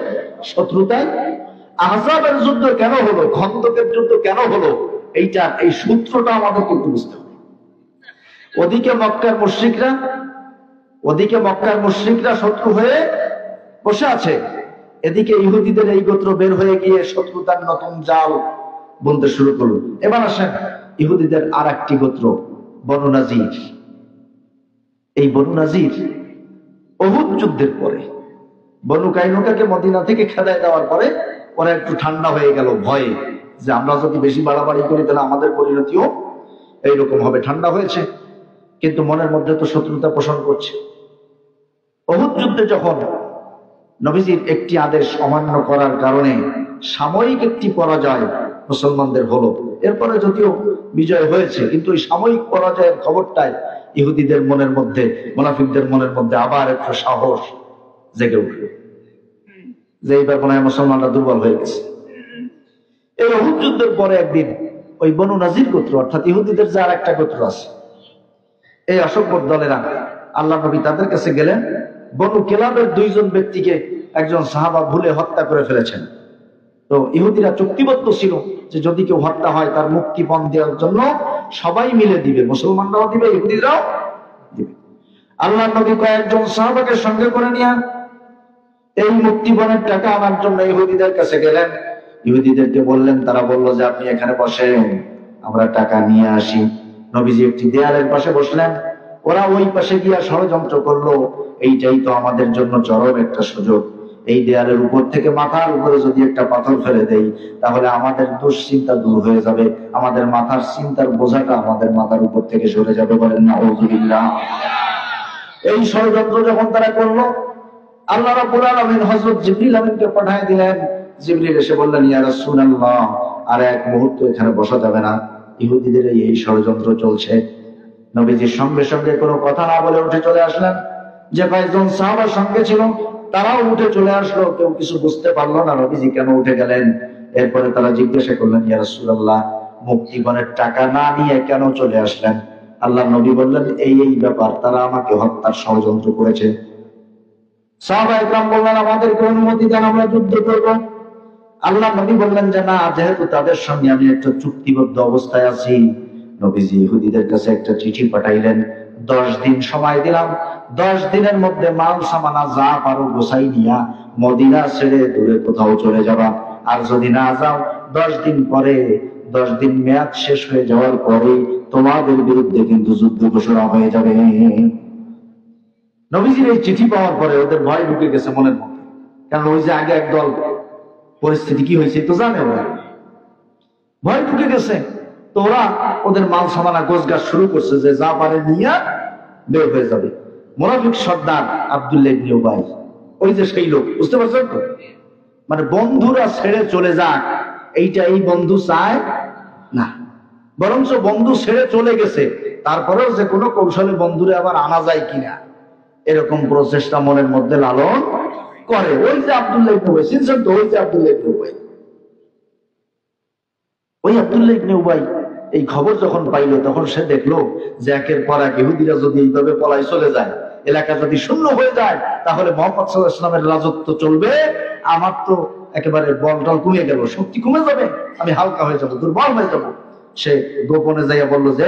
শত্রুতায়। আহজাবের যুদ্ধ কেন হলো, খন্দকের যুদ্ধ কেন হলো, এই সূত্রটা আমাদেরকে একটু বুঝতে হবে। ওদিকে মক্কার মুশরিকরা শত্রু হয়ে বসে আছে, এদিকে ইহুদিদের এই গোত্র বের হয়ে গিয়ে শত্রুতার নতুন জাল বুনতে শুরু করলো। এবার আসেন ইহুদিদের আর একটি গোত্র, বনু নাজির। এই বনু নাজির উহুদ যুদ্ধের পরে বনু কায়নুকাকে মদিনা থেকে খেদায় দেওয়ার পরে ওরা একটু ঠান্ডা হয়ে গেল ভয়ে, যে আমরা যদি বেশি বাড়াবাড়ি করি তাহলে আমাদের পরিণতিও এইরকম হবে। ঠান্ডা হয়েছে, কিন্তু মনের মধ্যে তো শত্রুতা পোষণ করছে। উহুদ যুদ্ধে যখন নবীজির একটি আদেশ অমান্য করার কারণে সাময়িক একটি পরাজয় মুসলমানদের হলো, এরপরে যদিও বিজয় হয়েছে, কিন্তু ওই সাময়িক পরাজয়ের খবরটায় ইহুদিদের মনের মধ্যে, মুনাফিকদের মনের মধ্যে আবার একটু সাহস জেগে উঠল যে এইবার মনে হয় মুসলমানরা দুর্বল হয়ে গেছে। এই উহুদ যুদ্ধের পরে একদিন ওই বনু নাজির গোত্র অর্থাৎ ইহুদিদের যার একটা গোত্র আছে, এই অসভ্য দলেরা আল্লাহ নবী তাদের কাছে গেলেন। বনু কিলাবের 2 জন ব্যক্তিকে একজন সাহাবা ভুলে হত্যা করে ফেলেছেন। তো ইহুদিরা চুক্তিবদ্ধ ছিল যে যদি কেউ হত্যা হয় তার মুক্তিপণ দেওয়ার জন্য সবাই মিলে দিবে, মুসলমানরাও দিবে, ইহুদিরাও দিবে। আল্লাহ নবী কয়েকজন সাহাবাকে সঙ্গে করে নিয়ে এই মুক্তিপণের টাকা আনার জন্য ইহুদিদের কাছে গেলেন। ইহুদিদেরকে বললেন, তারা বলল যে আপনি এখানে বসেন, আমরা টাকা নিয়ে আসি। নবীজি একটি দেয়ালের পাশে বসলেন। ওরা ওই পাশে গিয়া ষড়যন্ত্র করলো, এইটাই তো আমাদের জন্য চরম একটা সুযোগ। এই দেয়ালের উপর থেকে মাথার উপরে যদি একটা পাথর ফেলে দেই তাহলে আমাদের দুশ্চিন্তা দূর হয়ে যাবে, আমাদের মাথার চিন্তার বোঝাটা আমাদের মাথার উপর থেকে সরে যাবে। বলেন নাউযুবিল্লাহ। এই ষড়যন্ত্র যখন তারা করলো, আল্লাহ রাব্বুল আলামিন হযরত জিবরিল আমিনকে পাঠিয়ে দিলেন। জিবরিল এসে বললেন, ইয়া রাসূলুল্লাহ, আর এক মুহূর্ত এখানে বসা যাবে না, ইহুদিদের এই ষড়যন্ত্র চলছে। নবীজির সঙ্গে সঙ্গে কোনো কথা না বলে উঠে চলে আসলেন। যে কয়েকজন সাহাবার সঙ্গে ছিল তারাও উঠে চলে আসলো। কেউ কিছু বুঝতে পারলো না নবীজি কেন উঠে গেলেন। এরপরে তারা জিজ্ঞাসা করলেন, ইয়া রাসূলুল্লাহ, মুক্তিপণের টাকা না নিয়ে কেন চলে আসলেন? আল্লাহ নবী বললেন, এই এই ব্যাপার, তারা আমাকে হত্যার ষড়যন্ত্র করেছে। সাহাবা ইকরাম বললেন, আমাদেরকে অনুমতি দেন, আমরা যুদ্ধ করব। আল্লাহ নবী বললেন যে না, যেহেতু তাদের সঙ্গে আমি একটা চুক্তিবদ্ধ অবস্থায় আছি। নবীজি ইহুদিদের কাছে একটা চিঠি পাঠাইলেন, 10 দিন সময় দিলাম, 10 দিনের মধ্যে মাল সামানা যা পারো গোছাই নিয়া মদিনা ছেড়ে দূরে কোথাও চলে যাবা। আর যদি না যাও, 10 দিন পরে, 10 দিন মেয়াদ শেষ হয়ে যাওয়ার পরে তোমাদের বিরুদ্ধে কিন্তু যুদ্ধ ঘোষণা হয়ে যাবে। নবীজির এই চিঠি পাওয়ার পরে ওদের ভয় ঢুকে গেছে মনের মধ্যে, কারণ ওই যে আগে একদল পরিস্থিতি কি হয়েছে তো জানে, ওরা ভয় ঢুকে গেছে। তো ওরা ওদের মাল সামানা গোছগাছ শুরু করছে যে যা পারে নিয়ে বের হয়ে যাবে। মুনাফিক সর্দার আব্দুল্লাহ ইবনে উবাই, ওই যে সেই লোক, বুঝতে পারছেন তো, মানে বন্ধুরা ছেড়ে চলে যাক এইটা এই বন্ধু চায় না, বরঞ্চ বন্ধু ছেড়ে চলে গেছে তারপরেও যে কোনো কৌশলে বন্ধুরে আবার আনা যায় কিনা এরকম প্রচেষ্টা মনের মধ্যে লালন করে। ওই যে আব্দুল্লাহ ইবনে উবাই, শুনছেন তো, ওই যে আব্দুল্লাহ ইবনে উবাই, ওই আব্দুল্লাহ ইবনে উবাই এই খবর যখন পাইলো তখন সে দেখলো যে একের পর এক ইহুদিরা যদি এইভাবে পলায় চলে যায়, এলাকা যদি শূন্য হয়ে যায়, তাহলে মুহাম্মদ সাল্লাল্লাহু আলাইহি ওয়াসাল্লামের রাজত্ব চলবে, আমার তো একেবারে বলটল কমে গেল, শক্তি কমে যাবে, আমি হালকা হয়ে যাব, দুর্বল হয়ে যাব। সে গোপনে যাইয়া বললো যে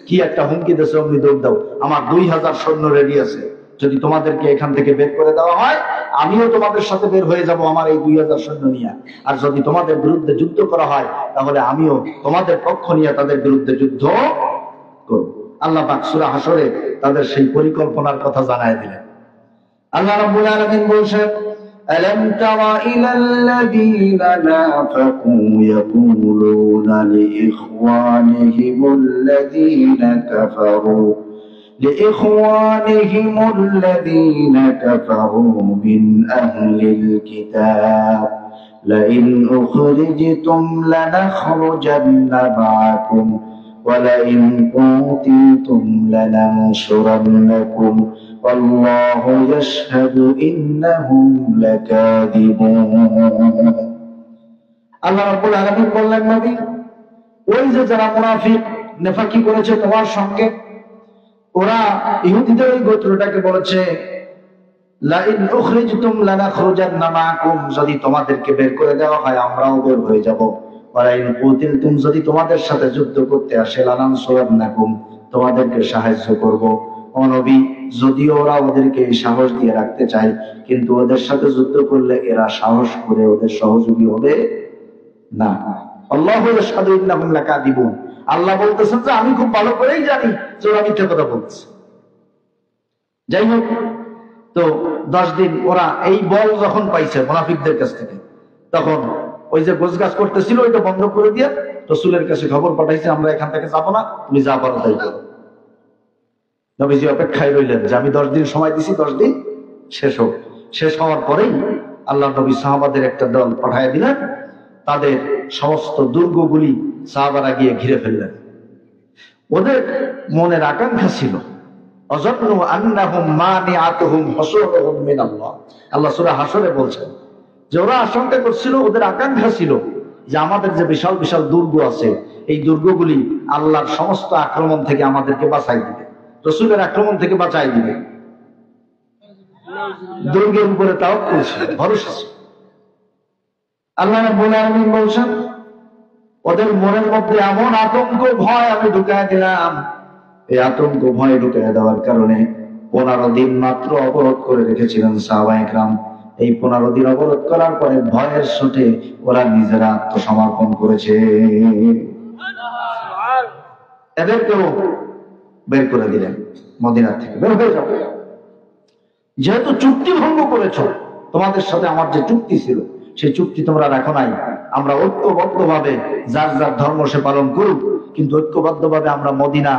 কি একটা হুমকি দিয়েছে, অমনি দৌড় দাও, আমার 2000 সৈন্য রেডি আছে, যদি তোমাদেরকে এখান থেকে বের করে দেওয়া হয় আমিও তোমাদের সাথে বের হয়ে যাব আমার এই 2000 সৈন্য নিয়ে। আর যদি তোমাদের বিরুদ্ধে যুদ্ধ করা হয় তাহলে আমিও তোমাদের পক্ষ নিয়ে তাদের বিরুদ্ধে যুদ্ধ করব। আল্লাহ পাক সূরা হাশরে তাদের সেই পরিকল্পনার কথা জানায় দিলেন। আল্লাহ রাব্বুল আলামিন বলেন, ألم تر إلى الذين نافقوا يقولون لإخوانهم الذين كفروا من أهل الكتاب لئن أخرجتم لنخرجن معكم ولئن قوتلتم لننصرنكم والله يشهد إنهم لكاذبون। আল্লাহ রাব্বুল আলামিন বললেন, নবী, ওই যে যারা মুনাফিক নেফাকি করেছে তোমার সঙ্গে, ওরা ইহুদিদের ওই গোত্রটাকে বলেছে, লাইন উখরিজতুম লানাখরুজান্না মাআকুম, যদি তোমাদেরকে বের করে দেওয়া হয় আমরাও বের হয়ে যাব। ওয়ালাইন কুতিলতুম, যদি তোমাদের সাথে যুদ্ধ করতে আসে, লানানসুরান্নাকুম, তোমাদেরকে সাহায্য করব। ও নবী, যদিও ওরা ওদেরকে সাহস দিয়ে রাখতে চায়, কিন্তু ওদের সাথে যুদ্ধ করলে এরা সাহস করে ওদের সহযোগী হবে না। আল্লাহু ইয়াশহাদু ইন্নাহুম লাকাযিবুন, আল্লাহ বলতেছেন যে আমি খুব ভালো করেই জানি যে ওরা মিথ্যা কথা বলছে। যাই হোক, তো 10 দিন ওরা এই বল যখন পাইছে মুনাফিকদের কাছ থেকে, তখন ওই যে গোছগাছ করতেছিল ওইটা বন্ধ করে দিয়ে রাসূলের কাছে খবর পাঠাইছে, আমরা এখান থেকে যাব না, তুমি যা পারো তাই করো। নবীজি অপেক্ষায় রইলেন যে আমি 10 দিন সময় দিছি, 10 দিন শেষ হোক। শেষ হওয়ার পরেই আল্লাহ নবী সাহাবাদের একটা দল পাঠিয়ে দিলেন, তাদের সমস্ত দুর্গগুলি সাহাবারা গিয়ে ঘিরে ফেললেন। ওদের মনের আকাঙ্ক্ষা ছিল, অযন্নু আন্নাহুম মানিআতুহুম হুসুনুহুম মিনাল্লাহ, আল্লাহ সূরা হাশরে বলছেন যে ওরা আশঙ্কা করছিল, ওদের আকাঙ্ক্ষা ছিল যে আমাদের যে বিশাল বিশাল দুর্গ আছে, এই দুর্গগুলি আল্লাহর সমস্ত আক্রমণ থেকে আমাদেরকে বাঁচাই দিবে, রসুলের আক্রমণ থেকে বাঁচাই দিবে। দুর্গের উপরে তাওয়াক্কুল ছিল, ভরসা ছিল। আল্লাহ রাব্বুল আলামিন বলছেন, ওদের মনের মধ্যে এমন আতঙ্ক ভয় আমি ঢুকায় দিলাম, এই আতঙ্ক ভয় ঢুকায় দেওয়ার কারণে 15 দিন মাত্র অবরোধ করে রেখেছিলেন সাহাবায়ে কেরাম। এই 15 দিন অবরোধ করার পরে ভয়ের চোটে ওরা নিজেরা আত্মসমর্পণ করেছে। এদেরকেও বের করে দিলেন, মদিনা থেকে বের হয়ে যাও, যেহেতু চুক্তি ভঙ্গ করেছ, তোমাদের সাথে আমার যে চুক্তি ছিল সেই চুক্তি তোমরা রাখো নাই। আমরা ঐক্যবদ্ধ ভাবে যার যার ধর্ম সে পালন করুক, কিন্তু ঐক্যবদ্ধ ভাবে আমরা মদিনা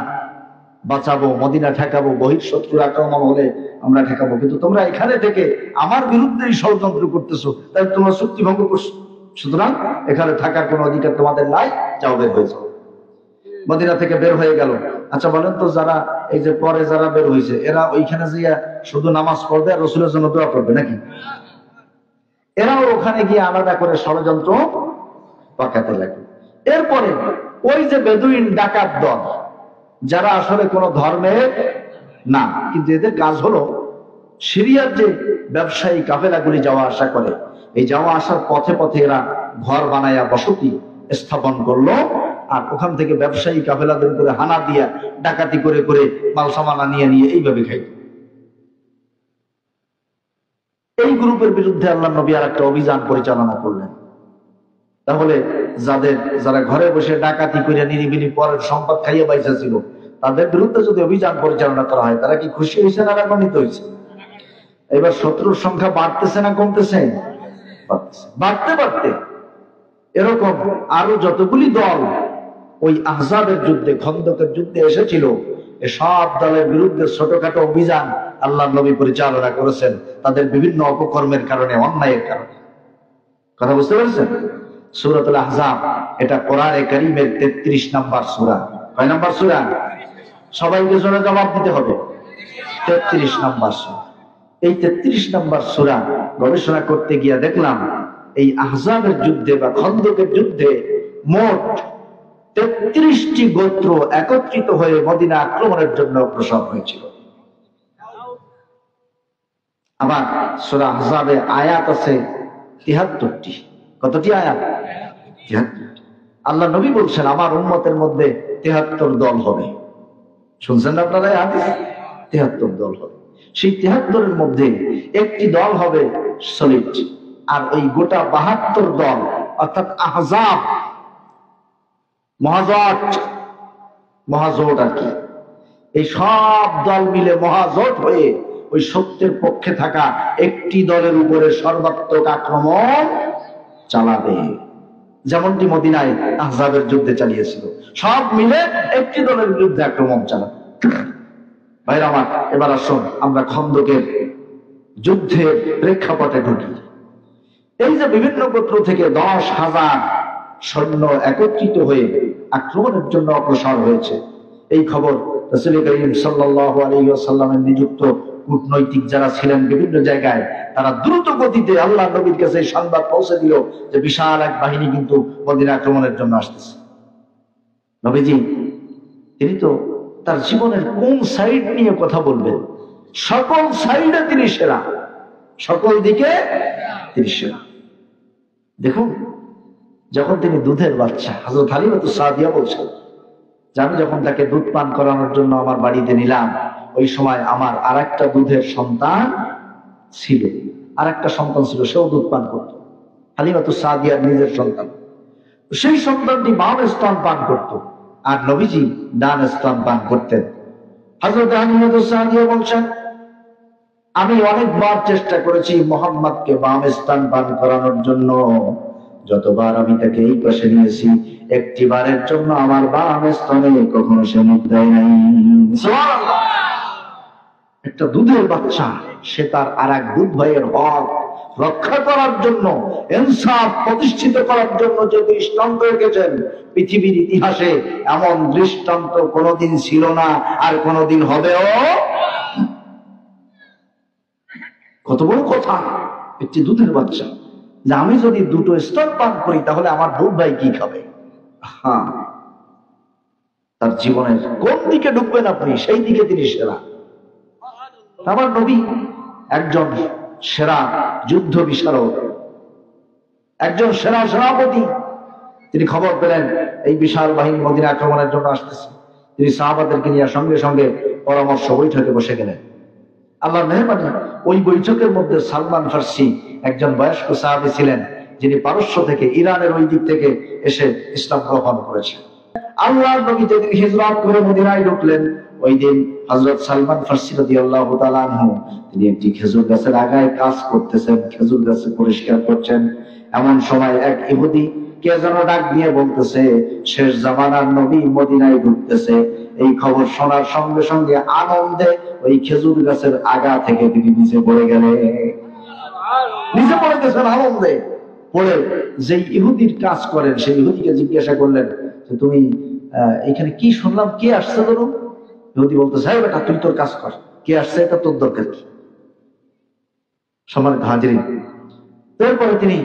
বাঁচাবো, মদিনা ঠেকাবো, বহিঃশত্রুর আক্রমণ হলে আমরা ঠেকাবো। কিন্তু তোমরা এখানে থেকে আমার বিরুদ্ধেই ষড়যন্ত্র করতেছো, তাই তোমরা চুক্তি ভঙ্গ করছো, সুতরাং এখানে থাকার কোনো অধিকার তোমাদের নাই, যাও বের হয়ে যাও। মদিনা থেকে বের হয়ে গেল। আচ্ছা বলেন তো, যারা এই যে পরে যারা বের হয়েছে, এরা ওইখানে গিয়ে শুধু নামাজ পড়বে আর রসুলের জন্য দোয়া করবে নাকি? এরাও ওখানে গিয়ে আলাদা করে ষড়যন্ত্র পাকাতে লাগবে। এরপরে ওই যে বেদুইন ডাকাত দল, যারা আসলে কোন ধর্মের না, কিন্তু এদের কাজ হলো সিরিয়ার যে ব্যবসায়ী কাফেলাগুলি যাওয়া আসা করে, এই যাওয়া আসার পথে পথে এরা ঘর বানায়া বসতি স্থাপন করলো, আর ওখান থেকে ব্যবসায়ী কাফেলাদের উপরে হানা দিয়া ডাকাতি করে করে মাল সামানা নিয়ে নিয়ে এইভাবে খাই। এই গ্রুপের বিরুদ্ধে আল্লাহ নবী আর একটা অভিযান পরিচালনা করলেন। তাহলে যারা ঘরে বসে ডাকাতি করে নিরিবিলি পরের সম্পদ খাইয়ে বাইসা ছিল, তাদের বিরুদ্ধে যদি অভিযান পরিচালনা করা হয়, তারা কি খুশি হয়েছে না রাগান্বিত হয়েছে? এবার শত্রুর সংখ্যা বাড়তেছে না কমতেছে? বাড়তে বাড়তে এরকম আরো যতগুলি দল ওই আহজাবের যুদ্ধে, খন্দকের যুদ্ধে এসেছিল, সব দলের বিরুদ্ধে ছোটখাটো অভিযান আল্লাহ নবী পরিচালনা করেছেন, তাদের বিভিন্ন অপকর্মের কারণে, অন্যায়ের কারণে। কথা বুঝতে পারছেন? সূরাতুল আহজাব এটা কোরআনে কারীমের 33 নম্বর সূরা। কয় নম্বর সূরা? সবাইকে জোরে জবাব দিতে হবে। 33 নম্বর সূরা। এই 33 নম্বর সূরা গবেষণা করতে গিয়ে দেখলাম, এই আহজাবের যুদ্ধে বা খন্দকের যুদ্ধে মোট 33টি গোত্র একত্রিত হয়ে মদিনা আক্রমণের জন্য অগ্রসর হয়েছিল। আবার সূরা আহজাবে আয়াত আছে 73টি। কতটি আয়াত? 73। আল্লাহ নবী বলছেন, আমার উম্মতের মধ্যে 73 দল হবে। শুনছেন না আপনারা? হাদিস 73 দল হবে। সেই 73-এর মধ্যে একটি দল হবে সলিড, আর ওই গোটা 72 দল অর্থাৎ আহজাব, মহাজোট আর কি, এই সব দল মিলে মহাজোট হয়ে ওই সত্যের পক্ষে থাকা একটি দলের উপরে সর্বাত্মক আক্রমণ চালাবে, যেমনটি মদিনায় আহজাবের যুদ্ধে চালিয়েছিল। সব মিলে একটি দলের বিরুদ্ধে আক্রমণ চালাবে। ভাইরা আমার, এবার আসুন আমরা খন্দকের যুদ্ধের প্রেক্ষাপটে ঢুকি। এই যে বিভিন্ন গোত্র থেকে 10,000 সৈন্য একত্রিত হয়ে আক্রমণের জন্য অগ্রসর হয়েছে, এই খবর রাসূল করিম সাল্লাল্লাহু আলাইহি ওয়াসাল্লামের নিযুক্ত কূটনৈতিক যারা ছিলেন বিভিন্ন জায়গায়, তারা দ্রুত গতিতে আল্লাহ নবীর কাছে সংবাদ পৌঁছে দিল যে বিশাল এক বাহিনী কিন্তু মদিনা আক্রমণের জন্য আসতেছে। নবীজি তিনি তো তার জীবনের কোন সাইড নিয়ে কথা বলবেন? সকল সাইডে তিনি সেরা, সকল দিকে তিনি সেরা। দেখুন, যখন তিনি দুধের বাচ্চা, হযরত হালিমাতুস সাদিয়া বলছেন যে আমি যখন তাকে দুধ পান করানোর জন্য আমার বাড়িতে নিলাম, ওই সময় আমার আরেকটা দুধের সন্তান ছিল, আরেকটা সন্তান ছিল, সেও দুধ পান করত, হালিমাতুস সাদিয়ার নিজের সন্তান। সেই সন্তানটি বাম স্তন পান করত, আর নবীজি ডান স্তন পান করতেন। হযরত হালিমাতুস সাদিয়া বলছেন, আমি অনেকবার চেষ্টা করেছি মুহাম্মদকে বাম স্তন পান করানোর জন্য, যতবার আমি তাকে এই পাশে নিয়েছি, একটি বারের জন্য আমার বাম স্তনে কখনো সে মুখ দেয় নাই। সুবহানাল্লাহ! একটা দুধের বাচ্চা, সে তার আর এক দুধ ভাইয়ের হক রক্ষা করার জন্য, ইনসাফ প্রতিষ্ঠিত করার জন্য যে দৃষ্টান্ত রেখেছেন, পৃথিবীর ইতিহাসে এমন দৃষ্টান্ত কোনোদিন ছিল না, আর কোনোদিন হবেও। কত বড় কথা! একটি দুধের বাচ্চা যে আমি যদি দুটো স্তন পান করি তাহলে আমার দুধ ভাই কি খাবে। হ্যাঁ, তার জীবনের কোন দিকে ঢুকবেন আপনি সেই দিকে তিনি সেরা। আমার নবী একজন সেরা যুদ্ধ বিশারদ, একজন সেরা সেনাপতি। তিনি খবর পেলেন এই বিশাল বাহিনী মদিনা আক্রমণের জন্য আসতেছে। তিনি সাহাবাদেরকে নিয়ে সঙ্গে সঙ্গে পরামর্শ বৈঠকে বসে গেলেন। আল্লাহর মেহেরবানি, ওই বৈঠকের মধ্যে সালমান ফার্সি একজন বয়স্ক সাহাবী ছিলেন, যিনি পারস্য থেকে, ইরানের ওই দিক থেকে এসে ইসলাম গ্রহণ করেছেন। আল্লাহর নবী যেদিন হিজরত করে মদিনায় ঢুকলেন, ওই দিন হযরত সালমান ফার্সি রাদিয়াল্লাহু তাআলা আনহু তিনি একটি খেজুর গাছের আগায় কাজ করতেছেন, খেজুর গাছে পরিষ্কার করছেন। এমন সময় এক ইহুদি কে যেন ডাক দিয়ে বলতেছে, শেষ জামানার নবী মদিনায় ঢুকতেছে। এই খবর শোনার সঙ্গে সঙ্গে আনন্দে ওই খেজুর গাছের আগা থেকে তিনি নিচে পড়ে গেলেন। নিচে পড়ে গেছেন আনন্দে। পড়ে যেই ইহুদির কাজ করেন সেই ইহুদিকে জিজ্ঞাসা করলেন যে তুমি এখানে কি শুনলাম, কে আসছে ধরুন? ইহুদি বলতেছে, হ্যাঁ বেটা তুই তোর কাজ কর, কে আসছে এটা তোর দরকার কি? সম্মানিত হাজিরিন, তারপরে তিনি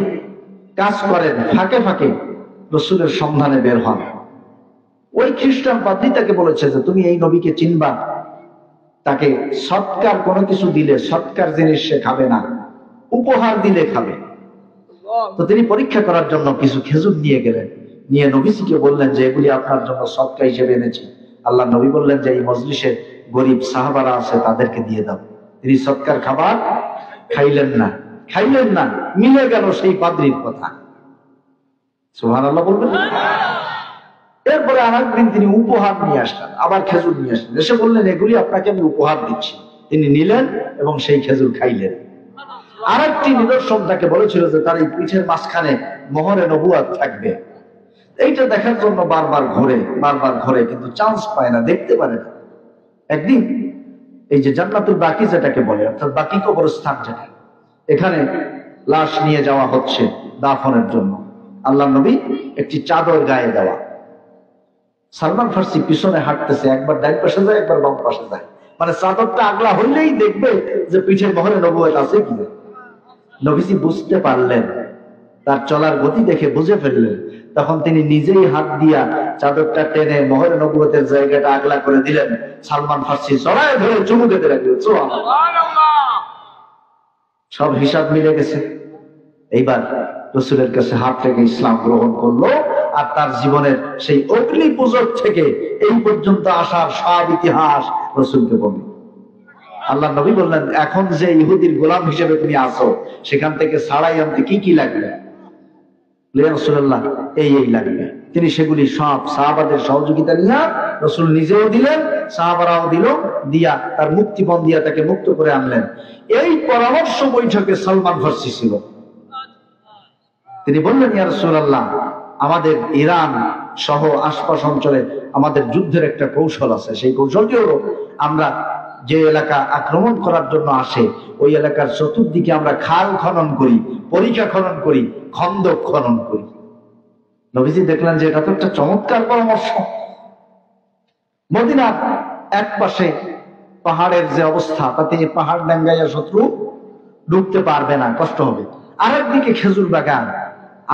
কাজ করেন, ফাঁকে ফাঁকে রাসূলের সন্ধানে বের হন। ওই খ্রিস্টান পাদ্রী তাকে বলেছে যে তুমি এই নবীকে চিনবা, তাকে সৎকার কোনো কিছু দিলে সৎকার জিনিস সে খাবে না, উপহার দিলে খাবে। তো তিনি পরীক্ষা করার জন্য কিছু খেজুর নিয়ে গেলেন, নিয়ে নবীজিকে বললেন যে এগুলি আপনার জন্য সৎকা হিসেবে এনেছি। আল্লাহ নবী বললেন যে এই মজলিসে গরিব সাহাবারা আছে তাদেরকে দিয়ে দাও। তিনি সৎকার খাবার খাইলেন না, মিলে গেল সেই পাদ্রীর কথা। সুবহানাল্লাহ বলবেন। এরপরে আরেকদিন তিনি উপহার নিয়ে আসলেন, আবার খেজুর নিয়ে আসলেন, এসে বললেন এগুলি আপনাকে আমি উপহার দিচ্ছি। তিনি নিলেন এবং সেই খেজুর খাইলেন। আরেকটি নিদর্শন তাকে বলেছিল যে তার এই পিঠের মাঝখানে মোহরে নবুয়াত থাকবে। এইটা দেখার জন্য বারবার ঘোরে কিন্তু চান্স পায় না, দেখতে পারে না। একদিন এই যে জান্নাতুল বাকি যেটাকে বলে, অর্থাৎ বাকি কবরস্থান যেটা, এখানে লাশ নিয়ে যাওয়া হচ্ছে দাফনের জন্য। আল্লাহ নবী একটি চাদর গায়ে দেওয়া। সালমান ফার্সি পিছনে হাঁটতেছে, একবার ডান পাশে যায় একবার বাম পাশে যায়, মানে চাদরটা আগলা হইলেই দেখবে যে পিঠের মোহরে নবুয়াত আছে কিনা। নবীজি বুঝতে পারলেন, তার চলার গতি দেখে বুঝে ফেললেন। তখন তিনি নিজেই হাত দিয়া চাদরটা টেনে মোহরে নবুয়তের জায়গাটা আগলা করে দিলেন। সালমান ফার্সি জড়ায় ধরে চুমু খেতে লাগলেন। সব হিসাব মিলে গেছে। এইবার রাসূলের কাছে হাত থেকে ইসলাম গ্রহণ করলো। আর তার জীবনের সেই অগ্নি পূজক থেকে এই পর্যন্ত আসার সব ইতিহাস রাসূলকে বলল। আল্লাহ নবী বললেন, এখন যে ইহুদির গোলাম হিসেবে তুমি আসো, সেখান থেকে ছাড়াই আনতে কি কি লাগবে? রাসূলুল্লাহ এই লাগবে। তিনি সেগুলি সব সাহাবাদের সহযোগিতা নিয়ে রাসূল নিজেও দিলেন, সাহাবারাও দিল, দিয়া তার মুক্তিপণ দিয়া তাকে মুক্ত করে আনলেন। এই পরামর্শ বৈঠকে সালমান ফার্সি ছিল। তিনি বললেন, ইয়া রাসূলুল্লাহ, আমাদের ইরান সহ আশপাশ অঞ্চলে আমাদের যুদ্ধের একটা কৌশল আছে। সেই কৌশলটি হলো, আমরা যে এলাকা আক্রমণ করার জন্য আসে ওই এলাকার চতুর্দিকে আমরা খাল খনন করি, পরিখা খনন করি, খন্দক খনন করি। নবীজি দেখলেন যে এটা তো একটা চমৎকার পরামর্শ। মদিনার এক পাশে পাহাড়ের যে অবস্থা, তাতে পাহাড় ডাঙ্গাইয়া শত্রু ঢুকতে পারবে না, কষ্ট হবে। আরেকদিকে খেজুর বাগান,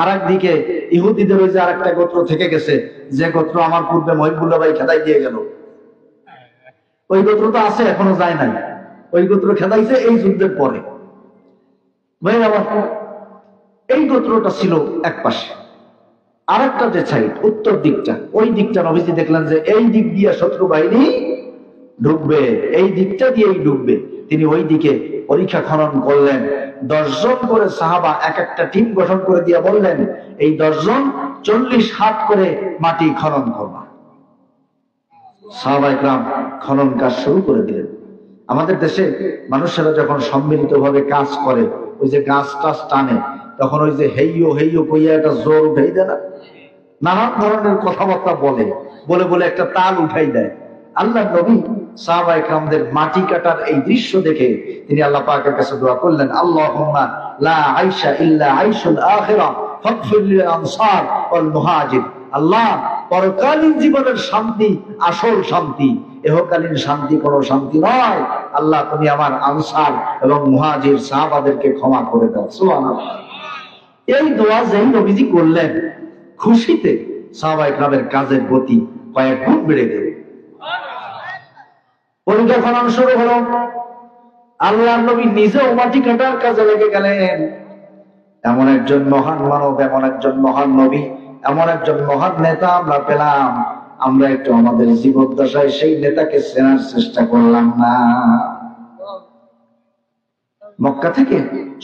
আরেকদিকে ইহুদিদের ওই যে আরেকটা গোত্র থেকে গেছে, যে গোত্র আমার পূর্বে মহিবুল্লাহ ভাই খেদাই দিয়ে গেল। ওই গোত্র তো আছে, এখনো যায় নাই। ওই গোত্র খেদাইছে এই যুদ্ধের পরে। এই গোত্রটা ছিল এক পাশে। আরেকটা যে সাইড, উত্তর দিকটা, ওই দিকটা নবীজি দেখলেন যে এই দিক দিয়ে শত্রু বাহিনী ঢুকবে, এই দিকটা দিয়েই ঢুকবে। তিনি ওই দিকে পরীক্ষা খনন করলেন। 10 জন করে সাহাবা এক একটা টিম গঠন করে দিয়ে বললেন, এই 10 জন 40 হাত করে মাটি খনন করবা। সাহাবায়ে কেরাম খনন কাজ শুরু করে দিলেন। আমাদের দেশে মানুষেরা যখন সম্মিলিত ভাবে কাজ করে, ওই যে গাছ টাছ টানে, তখন ওই যে হেইয়ো হেইয়ো কইয়া একটা জোর উঠাই দেয় না, নানান ধরনের কথাবার্তা বলে বলে বলে একটা তাল উঠাই দেয়। আল্লাহ নবী সাহাবায়ে কেরামদের মাটি কাটার এই দৃশ্য দেখে তিনি আল্লাহ পাকের কাছে দোয়া করলেন, আল্লাহুম্মা লা আইশা ইল্লা আইশুল আখিরাহ ফাগফির লিল আনসার ওয়াল মুহাজির। আল্লাহ, পরকালীন জীবনের শান্তি আসল শান্তি, ইহকালীন শান্তি কোনো শান্তি নয়। আল্লাহ, তুমি আমার আনসার এবং মুহাজির সাহাবাদেরকে ক্ষমা করে দাও। সুবহানাল্লাহ। এই দোয়া যেই নবীজি করলেন, খুশিতে সাহাবায়ে কেরামের কাজের গতি কয়েক গুণ বেড়ে গেল। পরীক্ষা ফলানো শুরু হলো। আল্লাহর নবী নিজেও মাটি কাটার কাজে লেগে গেলেন। এমন একজন মহান মানব, এমন একজন মহান নবী, এমন একজন মহান নেতা আমরা পেলাম, আমরা একটু আমাদের জীবদ্দশায় সেই নেতাকে চেনার চেষ্টা করলাম না। মক্কা থেকে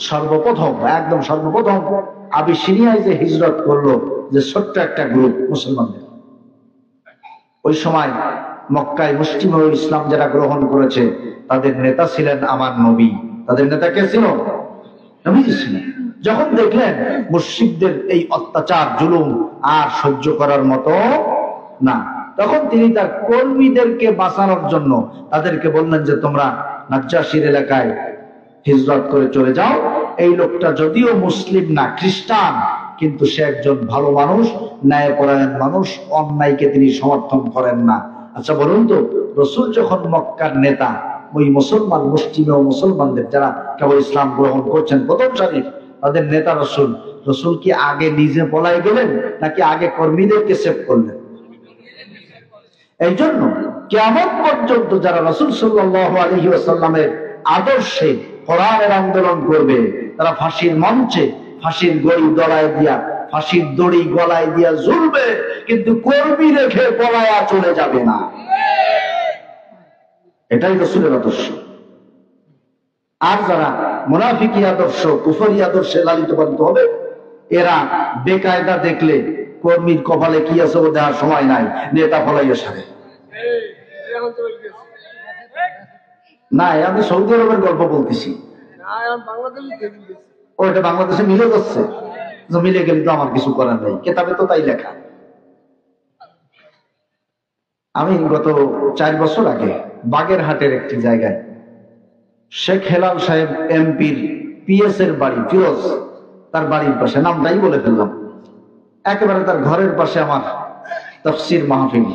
সর্বপ্রথম, একদম সর্বপ্রথম আবিসিনিয়ায় যে হিজরত করলো, যে ছোট্ট একটা গ্রুপ মুসলমানদের, ওই সময় মক্কায় মুসলিম ও ইসলাম যারা গ্রহণ করেছে তাদের নেতা ছিলেন আমার নবী। তাদের নেতা কে ছিল? নবীজি ছিলেন। যখন দেখলেন মুশরিকদের এই অত্যাচার জুলুম আর সহ্য করার মতো না, তখন তিনি তার কর্মীদেরকে বাঁচানোর জন্য তাদেরকে বললেন যে তোমরা নাজ্জাশীর এলাকায় হিজরত করে চলে যাও। এই লোকটা যদিও মুসলিম না, খ্রিস্টান, কিন্তু সে একজন ভালো মানুষ, ন্যায়পরায়ণ মানুষ, অন্যায়কে তিনি সমর্থন করেন না। আচ্ছা বলুন তো, রাসূল যখন মক্কার নেতা, ওই মুসলমান মুসলিম ও মুসলমানদের যারা কেবল ইসলাম গ্রহণ করছেন প্রথম সারির, তাদের নেতা রাসূল, রাসূল কি আগে নিজে পলায় গেলেন নাকি আগে কর্মীদেরকে সেভ করলেন? এই জন্য কিয়ামত পর্যন্ত যারা রাসূল সাল্লাল্লাহু আলাইহি ওয়াসাল্লামের আদর্শে কোরআনের আন্দোলন করবে, তারা ফাঁসির মঞ্চে ফাঁসির দড়ি গলায় দিয়া ঝুলবে, কিন্তু কর্মী রেখে পলায়া চলে যাবে না। এটাই রাসূলের আদর্শ। আর যারা মুনাফিকি আদর্শ, কুফরি আদর্শে লালিত পালিত হবে, এরা বেকায়দা দেখলে কর্মীর কপালে কি আছে ও দেওয়ার সময় নাই, নেতা পলাইয়া সারে। না, আমি সৌদি আরবের গল্প বলতেছি। ওটা বাংলাদেশে মিলে যাচ্ছে, মিলে গেলে তো আমার কিছু করার নেই, কেতাবে তো তাই লেখা। আমি গত 4 বছর আগে বাগেরহাটের একটি জায়গায় শেখ হেলাল সাহেব এমপির পিএস এর বাড়ি, ফিরোজ, তার বাড়ির পাশে, নামটাই বলে ফেললাম, একেবারে তার ঘরের পাশে আমার তাফসীর মাহফিল।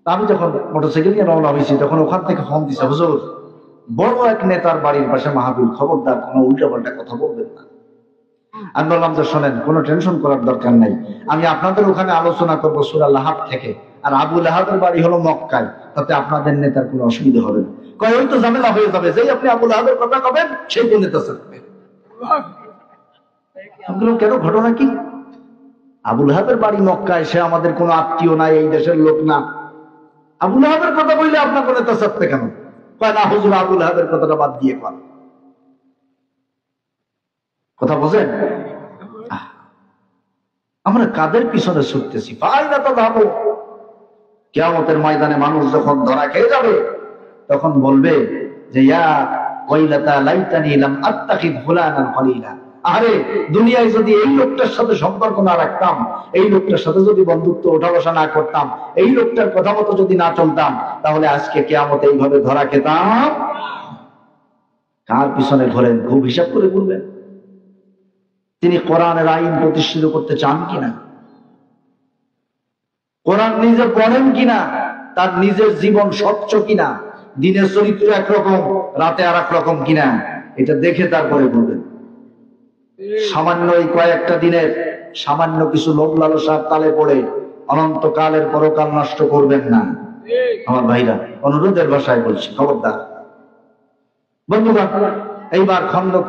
আমি যখন মোটরসাইকেল নিয়ে রওনা হয়েছি, তখন ওখান থেকে ফোন দিছে, হুজুর বড় এক নেতার বাড়ির পাশে মাহফিল, খবরদার কোনো উল্টাপাল্টা কথা বলবেন না। আমি বললাম যে শোনেন, কোনো টেনশন করার দরকার নাই, আমি আপনাদের ওখানে আলোচনা করবো সূরা লাহাব থেকে, আর আবু লাহাবের বাড়ি হলো মক্কায়, তাতে আপনাদের নেতার কোনো অসুবিধা হবে না। কয় ওই তো ঝামেলা হয়ে যাবে, যেই আপনি আবু লাহাবের কথা কবেন সেই তো নেতা থাকবে। কেন, ঘটনা কি? আবু লাহাবের বাড়ি মক্কায়, সে আমাদের কোনো আত্মীয় নাই, এই দেশের লোক না। আবু লাহাবের কথা বললে আপনার কোনো নেতা থাকবে কেন? কয় না হুজুর, আবু লাহাবের কথাটা বাদ দিয়ে কর। কথা বোঝেন? আমরা কাদের পিছনে ছুটতেছি? ফায়দা তো ভাবো, কিয়ামতের ময়দানে মানুষ যখন ধরা খেয়ে যাবে, তখন বলবে যে ইয়া ওয়াইলাতা লাইতানি লাম আত্তাখিদ ফুলানান খলিলা। আরে দুনিয়ায় যদি এই লোকটার সাথে সম্পর্ক না রাখতাম, এই লোকটার সাথে যদি বন্ধুত্ব ওঠা বসা না করতাম, এই লোকটার কথা মতো যদি না চলতাম, তাহলে আজকে কিয়ামতে এইভাবে ধরা খেতাম। কার পিছনে ঘোরেন? খুব হিসাব করে বলবেন। তিনি কোরআনের আইন প্রতিষ্ঠিত করতে চান কিনা, কোরআন নিজে পড়েন কিনা, তার নিজের জীবন স্বচ্ছ কিনা, দিনের চরিত্র একরকম রাতে আর এক রকম কিনা, এটা দেখে তারপরে বলবেন। সামান্য এই কয়েকটা দিনের সামান্য কিছু লোভ লালসার তালে পড়ে অনন্তকালের পরকাল নষ্ট করবেন না আমার ভাইরা, অনুরোধের ভাষায় বলছি, খবরদার। বন্ধুগণ, এইবার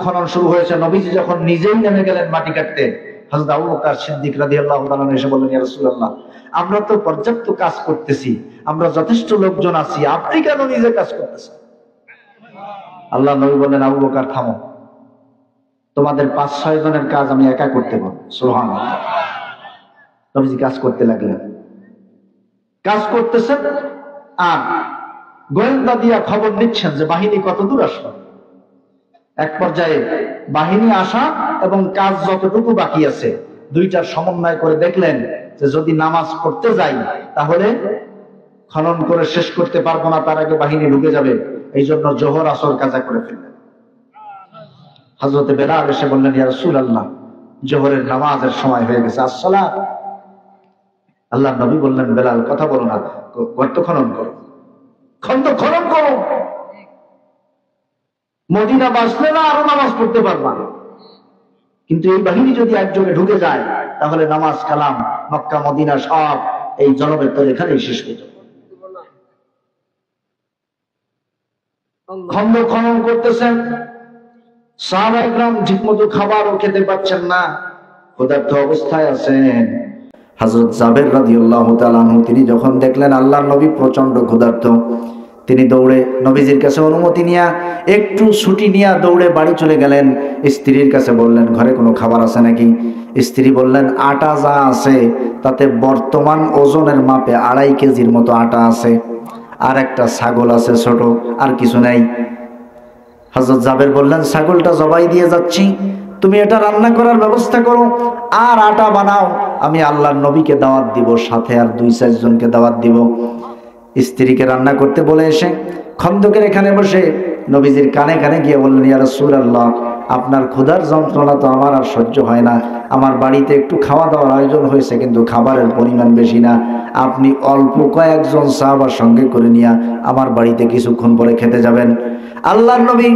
খনন শুরু হয়েছে। নবীজি যখন নিজেই নেমে গেলেন মাটি কাটতে, হযরত আবু বকর সিদ্দিক রাদিয়াল্লাহু তাআলা এসে বললেন, ইয়া রাসূলুল্লাহ, আমরা তো পর্যাপ্ত কাজ করতেছি, আমরা যথেষ্ট লোকজন আছি, আপনি কেন নিজে কাজ করতেছেন? আল্লাহ নবী বললেন, আবু বকর থামো, তোমাদের 5-6 জনের কাজ আমি একা করতে পারবো। সুবহানাল্লাহ। নবীজি কাজ করতে লাগলেন, কাজ করতেছেন, আর গোয়েন্দা দিয়া খবর নিচ্ছেন যে বাহিনী কত দূর আসলো। এক পর্যায়ে বাহিনী আসা এবং কাজ যতটুকু বাকি আছে, দুইটার সমন্বয় করে দেখলেন যে যদি নামাজ পড়তে যাই তাহলে খনন করে শেষ করতে পারবো না, তার আগে বাহিনী ঢুকে যাবে। এই জন্য জোহর আসর কাজা করে ফেললেন। হযরতে বেলাল এসে বললেন, ইয়া রাসূলুল্লাহ, জোহরের নামাজের সময় হয়ে গেছে, আসসালাত। আল্লাহ নবী বললেন, বেলাল কথা বলো না, গর্ত খনন করো, খনন করো। মদিনা বাসলে না আরো নামাজ পড়তে পারবা, কিন্তু এই বাহিনী যদি একযোগে ঢুকে যায় তাহলে নামাজ কালাম মক্কা মদিনা সব এই জনবের তলে এখানেই শেষ হয়ে যাবে। খন্দ খনন করতেছেন, সাহাবায়ে কেরাম ঠিকমতো খাবারও খেতে পাচ্ছেন না, ক্ষুধার্ত অবস্থায় আছেন। হযরত জাবের রাদিয়াল্লাহু তাআলা আনহু তিনি যখন দেখলেন আল্লাহর নবী প্রচন্ড ক্ষুধার্ত, তিনি দৌড়ে নবীজির কাছে অনুমতি নিয়ে একটু ছুটি নিয়ে দৌড়ে বাড়ি চলে গেলেন। স্ত্রীর কাছে বললেন ঘরে কোনো খাবার আছে নাকি? স্ত্রী বললেন আটা যা আছে তাতে বর্তমান ওজনের মাপে 2.5 কেজির মতো আটা আছে, আর একটা ছাগল আছে ছোট, আর কিছু নাই। হযরত জাবের বললেন ছাগলটা জবাই দিয়ে যাচ্ছি, তুমি এটা রান্না করার ব্যবস্থা করো আর আটা বানাও, আমি আল্লাহর নবীকে দাওয়াত দিব, সাথে আর 2-4 জনকে দাওয়াত দিব। স্ত্রীকে রান্না করতে বলে এসে খন্দকের এখানে বসে নবীজির কানে কানে গিয়ে বললেন ইয়া রাসূলুল্লাহ, আপনার ক্ষুধার যন্ত্রণা তো আমার আর সহ্য হয় না, আমার বাড়িতে একটু খাওয়া দাওয়ার আয়োজন হয়েছে কিন্তু খাবারের পরিমাণ বেশি না, আপনি অল্প কয়েকজন সাহাবার সঙ্গে করে নিয়ে আমার বাড়িতে কিছুক্ষণ পরে খেতে যাবেন। আল্লাহর নবী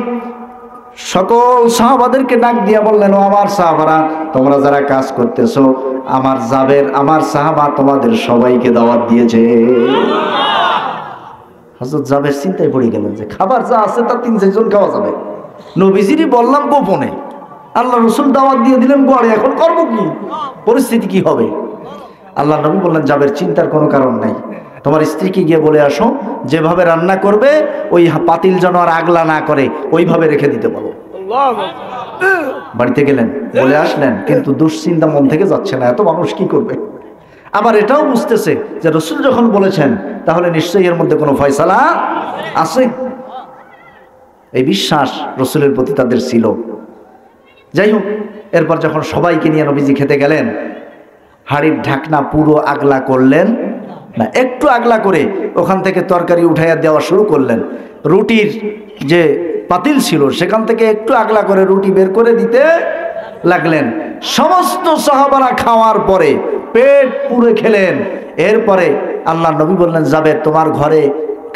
সকল সাহাবাদেরকে ডাক দিয়া বললেন ও আমার সাহাবারা, তোমরা যারা কাজ করতেছো, আমার জাবের আমার সাহাবা তোমাদের সবাইকে দাওয়াত দিয়েছে। হযরত জাবের চিন্তায় পড়ে গেলেন যে খাবার যা আছে তা 3-4 জন খাওয়া যাবে, নবীজিরই বললাম গোপনে, আল্লাহ রাসূল দাওয়াত দিয়ে দিলেন গড়ে, এখন করব কি, পরিস্থিতি কি হবে? আল্লাহ নবী বললেন জাবের চিন্তার কোনো কারণ নাই, তোমার স্ত্রীকে গিয়ে বলে আসো যেভাবে রান্না করবে ওই পাতিল যেন আর আগলা না করে ওইভাবে রেখে দিতে বলো। বাড়িতে গেলেন, বলে আসলেন, কিন্তু দুশ্চিন্তা মন থেকে যাচ্ছে না, এত মানুষ কি করবে। আবার এটাও বুঝতেছে যে রাসূল যখন বলেছেন তাহলে নিশ্চয়ই এর মধ্যে কোনো ফয়সালা আছে, এই বিশ্বাস রাসূলের প্রতি তাদের ছিল। যাই হোক, এরপর যখন সবাইকে নিয়ে নবীজি খেতে গেলেন, হাড়ির ঢাকনা পুরো আগলা করলেন না, একটু আগলা করে ওখান থেকে তরকারি উঠাইয়া দেওয়া শুরু করলেন। রুটির যে পাতিল ছিল সেখান থেকে একটু আগলা করে রুটি বের করে দিতে লাগলেন। সমস্ত সাহাবারা খাওয়ার পরে পেট পুরে খেলেন। এরপরে আল্লাহ নবী বললেন জাবের তোমার ঘরে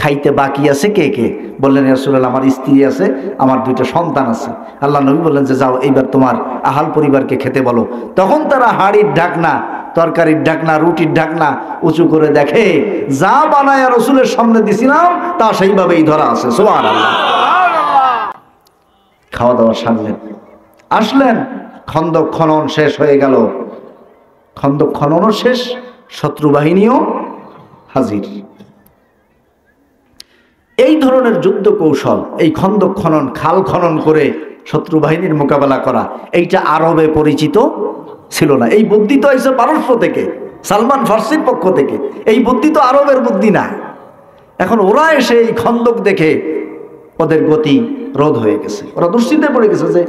খাইতে বাকি আছে কে কে? বললেন ইয়া রাসূলুল্লাহ আমার স্ত্রী আছে, আমার 2টা সন্তান আছে। আল্লাহ নবী বললেন যে যাও এইবার তোমার আহাল পরিবারকে খেতে বলো। তখন তারা হাড়ির ঢাকনা, তরকারির ঢাকনা, রুটির ঢাকনা উঁচু করে দেখে যা বানায়া রাসূলের সামনে দিছিলাম তা সেইভাবেই ধরা আছে। সুবহানাল্লাহ। খাওয়া দাওয়া সারলেন, আসলেন, খন্দক খনন শেষ হয়ে গেল। খন্দক খননও শেষ, শত্রু বাহিনীও হাজির। এই ধরনের যুদ্ধ কৌশল, এই খন্দক খনন, খাল খনন করে শত্রু বাহিনীর মোকাবেলা করা, এইটা আরবে পরিচিত ছিল না। এই বুদ্ধি তো এসে পারস্য থেকে, সালমান ফার্সির পক্ষ থেকে, এই বুদ্ধি তো আরবের বুদ্ধি না। এখন ওরা এসে এই খন্দক দেখে ওদের গতি রোধ হয়ে গেছে, ওরা দুশ্চিন্তায় পড়ে গেছে যে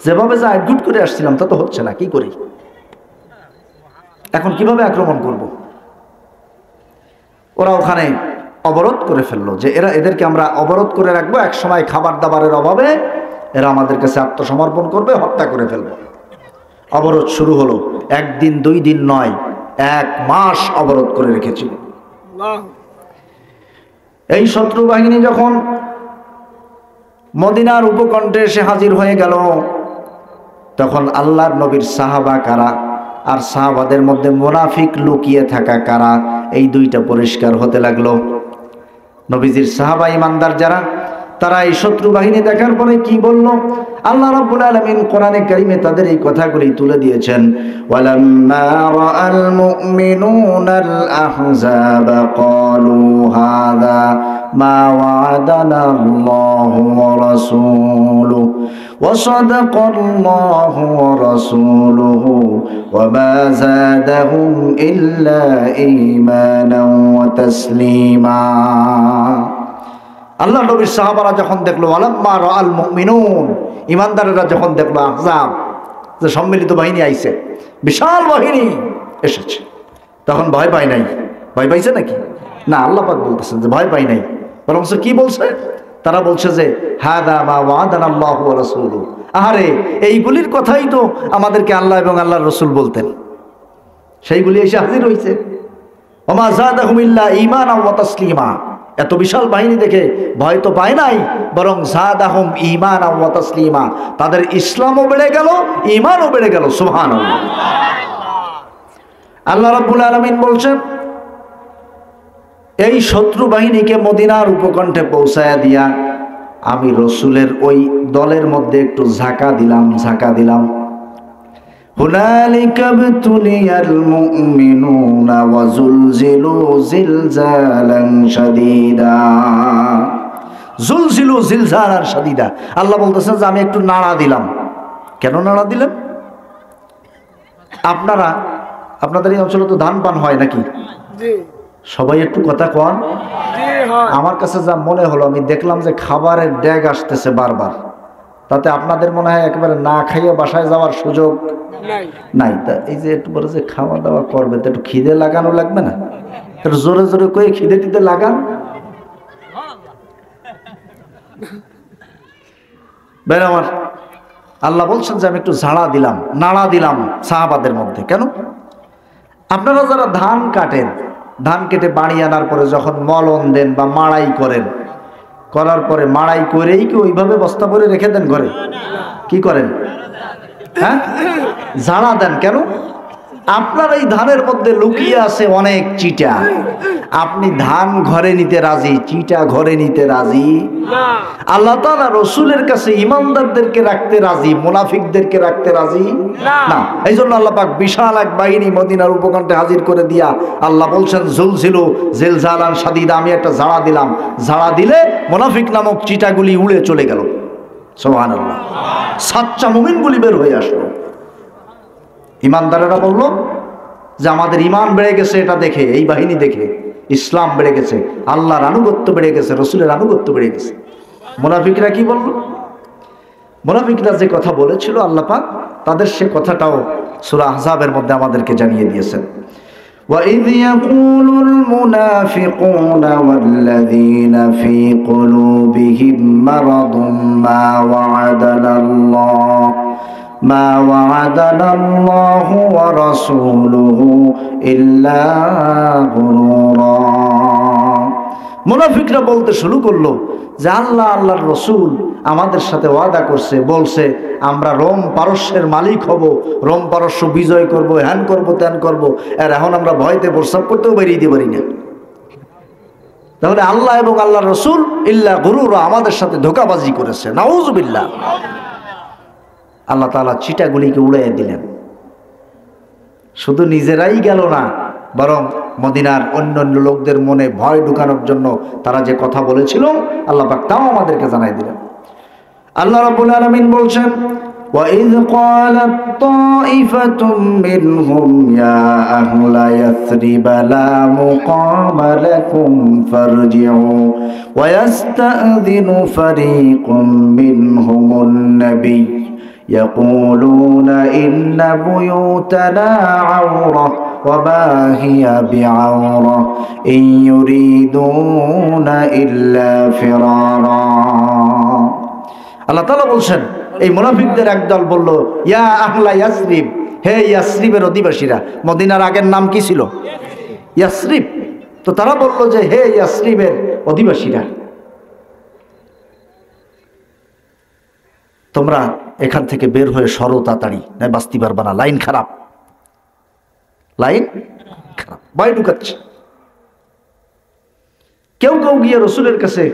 যেভাবে যা অ্যাডগুট করে আসছিলাম তা তো হচ্ছে না, কি করি এখন, কিভাবে আক্রমণ করব। ওরা ওখানে অবরোধ করে ফেললো যে এদেরকে আমরা অবরোধ করে রাখবো, এক সময় খাবার দাবারের অভাবে এরা আমাদের কাছে আত্মসমর্পণ করবে, হত্যা করে ফেলবে। অবরোধ শুরু হলো, 1 দিন 2 দিন নয়, 1 মাস অবরোধ করে রেখেছিল। এই শত্রু বাহিনী যখন মদিনার উপকণ্ঠে এসে হাজির হয়ে গেল, তখন আল্লাহর নবীর সাহাবা কারা আর সাহাবাদের মধ্যে মুনাফিক লুকিয়ে থাকা কারা, এই 2টা পরিষ্কার হতে লাগলো। নবীজির সাহাবা ইমানদার যারা, তারা এই শত্রু বাহিনী দেখার পরে কি বলল? আল্লাহ রাব্বুল আলামিন কোরআনে কারীমে তাদের এই কথাগুলি তুলে দিয়েছেন। ওয়ালাম্মা রাআল মুমিনুনাল আহজাবা ক্বালু হাযা মা ওয়া'আদানা আল্লাহু ওয়া রাসূলুহু ওয়া সাদাকাল্লাহু ওয়া রাসূলুহু ওয়া মা যাদাহুম ইল্লা ঈমানান ওয়া তাসলীমা। আল্লাহ নবীর সাহাবারা যখন দেখলো, ওয়ালাম্মা রাআল মুমিনুন, ইমানদারেরা যখন দেখলো আহজাব, যে সম্মিলিত বাহিনী আইছে, বিশাল বাহিনী এসেছে, তখন ভয় পায় নাই। ভয় পাইছে নাকি? না, আল্লাহ পাক বলতেছেন যে ভয় পাই নাই, বরং কি বলছে? তারা বলছে যে হাদা মা ওয়া'আদানা আল্লাহু ওয়া রাসূলুহু, আরে এইগুলির কথাই তো আমাদেরকে আল্লাহ এবং আল্লাহর রাসূল বলতেন, সেইগুলি এসে হাজির হইছে। ওয়া মা যাদাহুম ইল্লা ঈমানান ওয়া তাসলীমা। এত বিশাল বাহিনী দেখে ভয় তো পায় নাই, বরং যাদাহুম ঈমানাও ওয়া তাসলিমা, তাদের ইসলামও বেড়ে গেল, ঈমানও বেড়ে গেল। সুবহানাল্লাহ। আল্লাহ রাব্বুল আলামিন বলছেন, এই শত্রু বাহিনীকে মদিনার উপকণ্ঠে পৌঁছায়া দিয়া আমি রসুলের ওই দলের মধ্যে একটু ঝাঁকা দিলাম। হুনালিকা বিতুলিয়াল মুমিনুনা ওয়া যুলজিলু জিলজালান শাদীদা। যুলজিলু জিলজালান শাদীদা, আল্লাহ বলতেছেন যে আমি একটু নাড়া দিলাম। কেন নাড়া দিলেন? আপনাদের এই অঞ্চলে তো ধান পান হয় নাকি? সবাই একটু কথা কন। আমার কাছে যা মনে হলো, আমি দেখলাম যে খাবারের ড্যাগ আসতেছে বারবার, তাতে আপনাদের মনে হয় একেবারে না খাইয়ে বাসায় যাওয়ার সুযোগ নাই। তা এই যে একটু বলে যে খাওয়া দাওয়া করবে, তো একটু খিদে লাগানো লাগবে না? একটু জোরে জোরে করে খিদে টিদে লাগান। বের আমার আল্লাহ বলছেন যে আমি একটু নাড়া দিলাম সাহাবাদের মধ্যে। কেন? আপনারা যারা ধান কাটেন, ধান কেটে বাড়ি আনার পরে যখন মলন দেন বা মাড়াই করার পরে মাড়াই করেই কি ওইভাবে বস্তা ভরে রেখে দেন ঘরে? কি করেন? হ্যাঁ, ঝাড়া দেন। কেন? আপনার এই ধানের মধ্যে লুকিয়ে আছে অনেক চিটা। আপনি ধান ঘরে নিতে রাজি, চিটা ঘরে নিতে রাজি? আল্লাহ তাআলা রসুলের কাছে ইমানদারদেরকে রাখতে রাজি, মুনাফিকদেরকে রাখতে রাজি না। এই জন্য আল্লাহ পাক বিশাল এক বাহিনী মদিনার উপকণ্ঠে হাজির করে দিয়া আল্লাহ বলছেন, যুলজিলু জিলজালান শাদীদা, আমি একটা ঝাড়া দিলে মুনাফিক নামক চিটাগুলি উড়ে চলে গেল। সুবহানাল্লাহ। সাচ্চা মুমিনগুলি বের হয়ে আসলো। ইমানদারেরা বলল যে আমাদের ইমান বেড়ে গেছে, এটা দেখে, এই বাহিনী দেখে ইসলাম বেড়ে গেছে, আল্লাহর আনুগত্য বেড়ে গেছে, রসুলের আনুগত্য বেড়ে গেছে। মুনাফিকরা কি বলল? মুনাফিকরা যে কথা বলেছিল আল্লাহ পাক তাদের সে কথাটাও সূরা আহজাবের মধ্যে আমাদেরকে জানিয়ে দিয়েছেন। وَإِذْ يَقُولُ الْمُنَافِقُونَ وَالَّذِينَ فِي قُلُوبِهِم مَّرَضٌ ما وعدنا الله ورسوله إلا غرورا। মুনাফিকরা বলতে শুরু করলো যে আল্লাহর রসুল আমাদের সাথে ওয়াদা করছে, বলছে আমরা রোম পারস্যের মালিক হব, রোম পারস্য বিজয় করব, হ্যান করব, ত্যান করব, আর এখন আমরা ভয়তে প্রস্রাব করতেও বেরিয়ে দিতে পারি না। তাহলে আল্লাহ এবং আল্লাহর রসুল ইল্লা গুরুরা, আমাদের সাথে ধোঁকাবাজি করেছে। নাউযুবিল্লাহ। আল্লাহ তাআলা চিটাগুলিকে উড়িয়ে দিলেন। শুধু নিজেরাই গেল না, বরং মদিনার অন্যান্য লোকদের মনে ভয় ঢুকানোর জন্য তারা যে কথা বলেছিল আল্লাহ পাক তাও আমাদেরকে জানাই দিলেন। আল্লাহ রাব্বুল আলামিন বলছেন, وَإِذْ قَالَتْ طَائِفَةٌ مِّنْهُمْ يَا أَهْلَ يَثْرِبَ لَا مُقَامَ لَكُمْ فَارْجِعُوا وَيَسْتَأْذِنُ فَرِيقٌ مِّنْهُمُ النَّبِيَّ يقولون إن بيوتنا عورة وما هي بعورة إن يريدون إلا فرارا। আল্লাহ তাআলা বলছেন, এই মুনাফিকদের একদল বলল, ইয়া আহলা ইয়াসরিব, হে ইয়াসরিবের অধিবাসীরা। মদিনার আগের নাম কি ছিল? ইয়াসরিব। তো তারা বলল যে হে ইয়াসরিবের অধিবাসীরা, তোমরা এখান থেকে বের হয়ে সরো তাড়াতাড়ি, না বাঁচতে পারবা না, লাইন খারাপ, ভয় ঢুকাচ্ছে। কেউ গিয়ে রসুলের কাছে